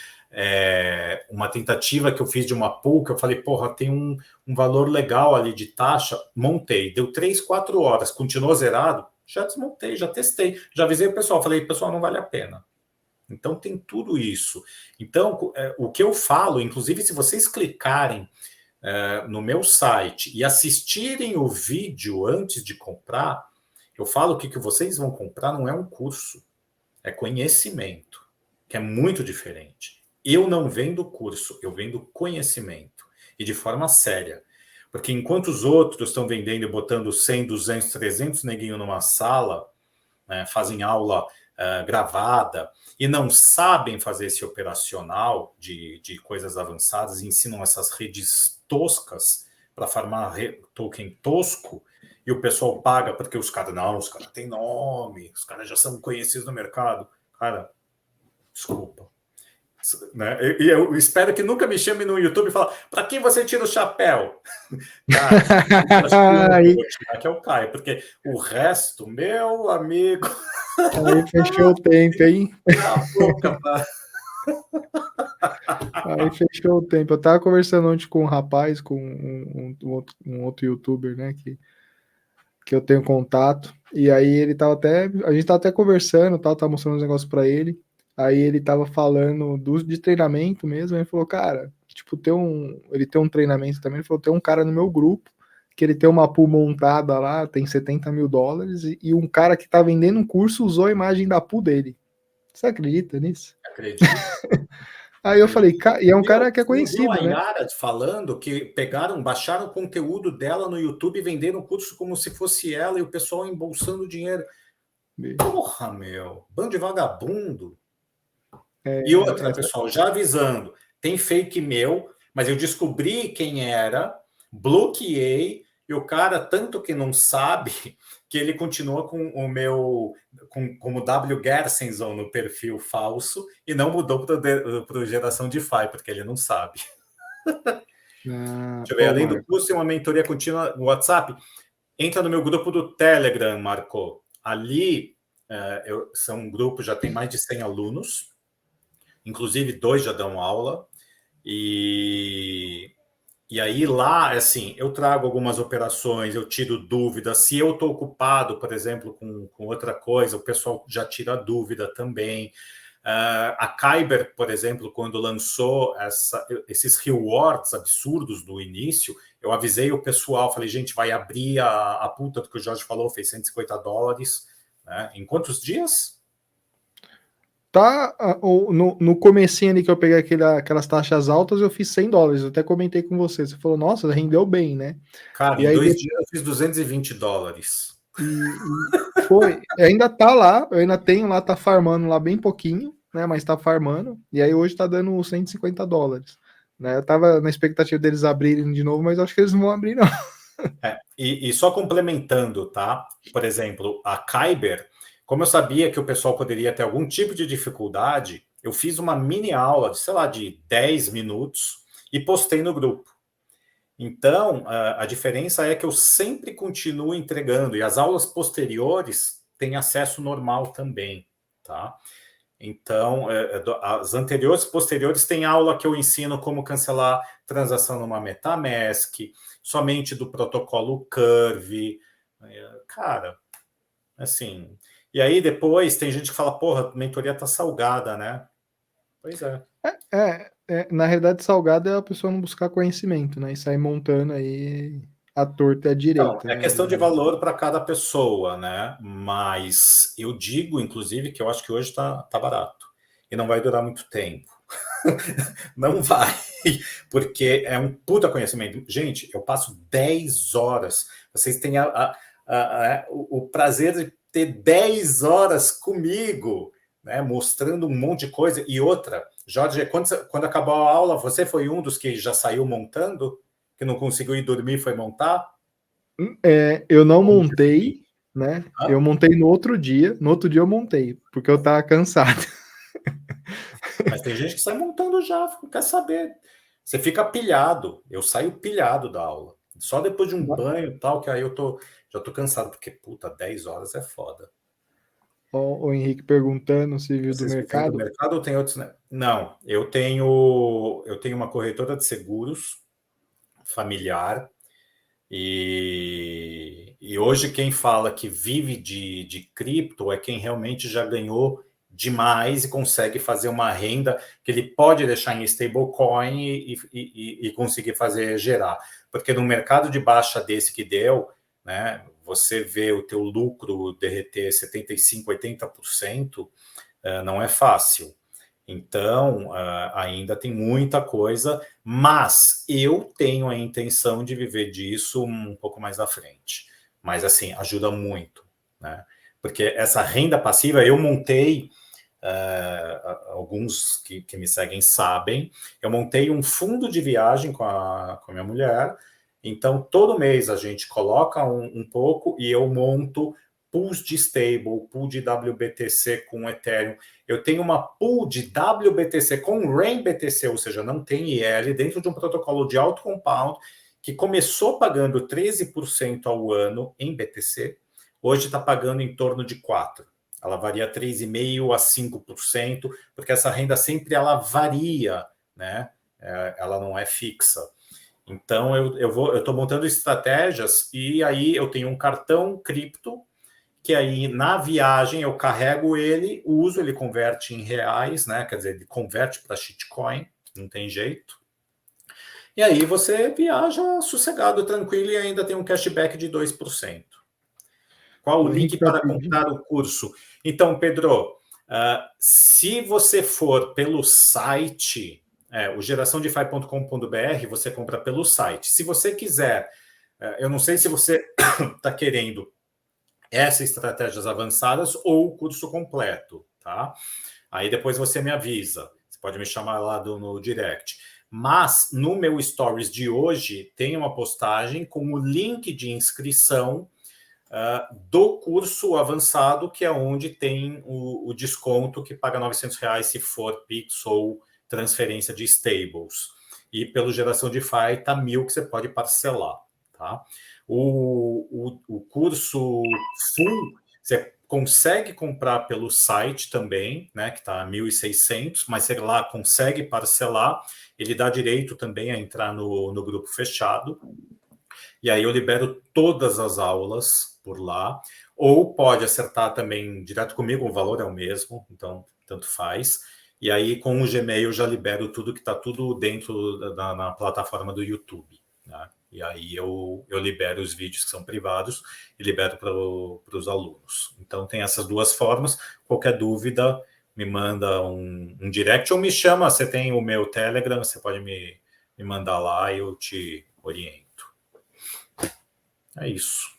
uma tentativa que eu fiz de uma pool, que eu falei, porra, tem um valor legal ali de taxa, montei, deu 3, 4 horas, continuou zerado, já desmontei, já testei, já avisei o pessoal, falei, pessoal, não vale a pena. Então tem tudo isso. Então, o que eu falo, inclusive se vocês clicarem no meu site e assistirem o vídeo antes de comprar, eu falo que o que vocês vão comprar não é um curso, é conhecimento, que é muito diferente. Eu não vendo curso, eu vendo conhecimento, e de forma séria. Porque enquanto os outros estão vendendo e botando 100, 200, 300 neguinho numa sala, né, fazem aula gravada, e não sabem fazer esse operacional de coisas avançadas, e ensinam essas redes toscas para farmar token tosco, e o pessoal paga porque os caras têm nome, os caras já são conhecidos no mercado. Cara, desculpa. Né? E eu espero que nunca me chame no YouTube e fale, para quem você tira o chapéu? Cara, eu vou tirar que é o Caio, porque o resto, meu amigo. Aí fechou o tempo, hein? A boca, Aí fechou o tempo. Eu tava conversando ontem com um rapaz, com um outro youtuber, né? Que eu tenho contato. E aí ele tava até. A gente tava até conversando, tal, tava mostrando uns negócios pra ele. Aí ele tava falando de treinamento mesmo. Ele falou, cara, tipo, ele tem um treinamento também. Ele falou, tem um cara no meu grupo que ele tem uma pool montada lá, tem $70 mil, e um cara que tá vendendo um curso usou a imagem da pool dele. Você acredita nisso? acredito. Aí eu falei, e é um cara que é Você não viu a conhecido, né? Yara falando que baixaram o conteúdo dela no YouTube e venderam o curso como se fosse ela e o pessoal embolsando dinheiro. Porra, meu, bando de vagabundo. E outra, pessoal, já avisando, tem fake meu, mas eu descobri quem era, bloqueei, e o cara, tanto que não sabe, que ele continua com o meu, como W. Gersonson no perfil falso, e não mudou para geração DeFi, porque ele não sabe. Deixa eu ver, além do curso, tem uma mentoria contínua no WhatsApp. Entra no meu grupo do Telegram, Marco. Ali, são um grupo, já tem mais de 100 alunos, inclusive 2 já dão aula, e aí lá, assim, eu trago algumas operações, eu tiro dúvidas, se eu estou ocupado, por exemplo, com outra coisa, o pessoal já tira dúvida também. A Kyber, por exemplo, quando lançou esses rewards absurdos no início, eu avisei o pessoal, falei, gente, vai abrir a puta do que o Jorge falou, fez $150, né? Em quantos dias? Tá, no comecinho ali que eu peguei aquelas taxas altas, eu fiz $100. Eu até comentei com você. Você falou, nossa, rendeu bem, né? Cara, E em aí 2 dias eu fiz $220. foi. Ainda tá lá, eu ainda tenho lá, tá farmando lá bem pouquinho, né? Mas tá farmando. E aí hoje tá dando $150. Né? Eu tava na expectativa deles abrirem de novo, mas acho que eles não vão abrir, não. E só complementando, tá? Por exemplo, a Kyber, como eu sabia que o pessoal poderia ter algum tipo de dificuldade, eu fiz uma mini aula, sei lá, de 10 minutos e postei no grupo. Então, a diferença é que eu sempre continuo entregando e as aulas posteriores têm acesso normal também, tá? Então, as anteriores e posteriores têm aula que eu ensino como cancelar transação numa MetaMask, somente do protocolo Curve. Cara, assim... E aí depois tem gente que fala, porra, a mentoria tá salgada, né? Pois é. Na realidade, salgado é a pessoa não buscar conhecimento, né? E sair montando aí a torta e a Então, direita, é né? questão de valor para cada pessoa, né? Mas eu digo, inclusive, que eu acho que hoje tá barato. E não vai durar muito tempo. Não vai, porque é um puta conhecimento. Gente, eu passo 10 horas. Vocês têm o prazer de ter 10 horas comigo, né? Mostrando um monte de coisa. E outra, Jorge, quando acabou a aula, você foi um dos que já saiu montando? Que não conseguiu ir dormir e foi montar? Eu não montei, né? Eu montei no outro dia. No outro dia eu montei, porque eu tava cansado. Mas tem gente que sai montando já, quer saber. Você fica pilhado. Eu saio pilhado da aula. Só depois de um banho e tal, que aí já tô cansado, porque, puta, 10 horas é foda. O Henrique perguntando se viu do Vocês vivem do mercado. mercado ou tem outros, né? Não, eu tenho uma corretora de seguros familiar e hoje quem fala que vive de cripto é quem realmente já ganhou demais e consegue fazer uma renda que ele pode deixar em stablecoin e conseguir fazer gerar. Porque no mercado de baixa desse que deu, né, você vê o teu lucro derreter 75%, 80%, não é fácil. Então, ainda tem muita coisa, mas eu tenho a intenção de viver disso um pouco mais à frente. Mas, assim, ajuda muito, né? Porque essa renda passiva, eu montei, alguns que me seguem sabem, eu montei um fundo de viagem com a minha mulher, então todo mês a gente coloca um pouco e eu monto pools de stable, pool de WBTC com Ethereum. Eu tenho uma pool de WBTC com RainBTC, ou seja, não tem IL, dentro de um protocolo de auto compound, que começou pagando 13% ao ano em BTC, hoje está pagando em torno de 4%. Ela varia 3,5% a 5%, porque essa renda sempre ela varia, né? Ela não é fixa. Então, eu estou montando estratégias e aí eu tenho um cartão cripto que aí na viagem eu carrego ele, uso, ele converte em reais, né? Quer dizer, ele converte para shitcoin, não tem jeito. E aí você viaja sossegado, tranquilo e ainda tem um cashback de 2%. Qual o link para comprar o curso? Então, Pedro, Se você for pelo site, o geraçãodefy.com.br, você compra pelo site. Se você quiser, eu não sei se você está querendo essas estratégias avançadas ou o curso completo, tá? Aí depois você me avisa. Você pode me chamar lá no direct. Mas no meu stories de hoje tem uma postagem com o link de inscrição do curso avançado, que é onde tem o desconto que paga R$900 se for Pix ou transferência de stables. E pelo Geração DeFi está 1.000 que você pode parcelar. Tá? O curso full você consegue comprar pelo site também, né, que está 1.600, mas você lá consegue parcelar. Ele dá direito também a entrar no grupo fechado. E aí eu libero todas as aulas por lá. Ou pode acertar também direto comigo, o valor é o mesmo, então tanto faz. E aí com o Gmail eu já libero tudo que está tudo dentro na plataforma do YouTube. Né? E aí eu libero os vídeos que são privados e libero para os alunos. Então tem essas duas formas. Qualquer dúvida, me manda um direct ou me chama. Você tem o meu Telegram, você pode me mandar lá e eu te oriento. É isso.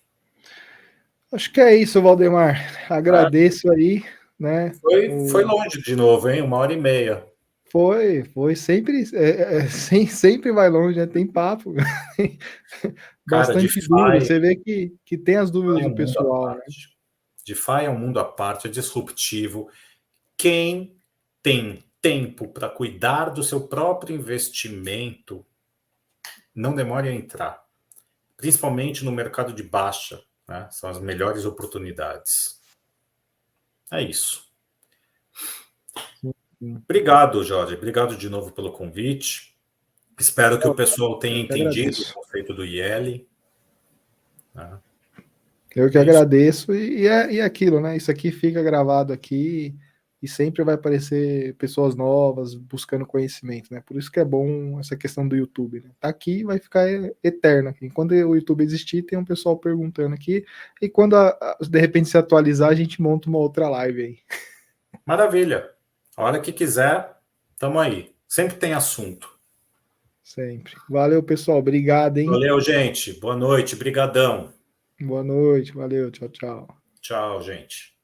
Acho que é isso, Valdemar. Agradeço aí, né? Foi longe de novo, hein? 1h30. Foi sempre, sempre vai longe, né? Tem papo, Cara, bastante dúvida. Você vê que tem as dúvidas do pessoal, né? DeFi é um mundo à parte, é disruptivo. Quem tem tempo para cuidar do seu próprio investimento, não demore a entrar. Principalmente no mercado de baixa, né? São as melhores oportunidades. É isso. Obrigado, Jorge. Obrigado de novo pelo convite. Espero que o pessoal tenha entendido o conceito do IEL. Né? Eu que agradeço. E é aquilo, né? Isso aqui fica gravado aqui e sempre vai aparecer pessoas novas buscando conhecimento, né? Por isso que é bom essa questão do YouTube. Né? Tá aqui vai ficar eterno. Enquanto o YouTube existir, tem um pessoal perguntando aqui. E quando de repente se atualizar, a gente monta uma outra live aí. Maravilha. A hora que quiser, estamos aí. Sempre tem assunto. Sempre. Valeu, pessoal. Obrigado, hein? Valeu, gente. Boa noite. Brigadão. Boa noite. Valeu. Tchau, tchau. Tchau, gente.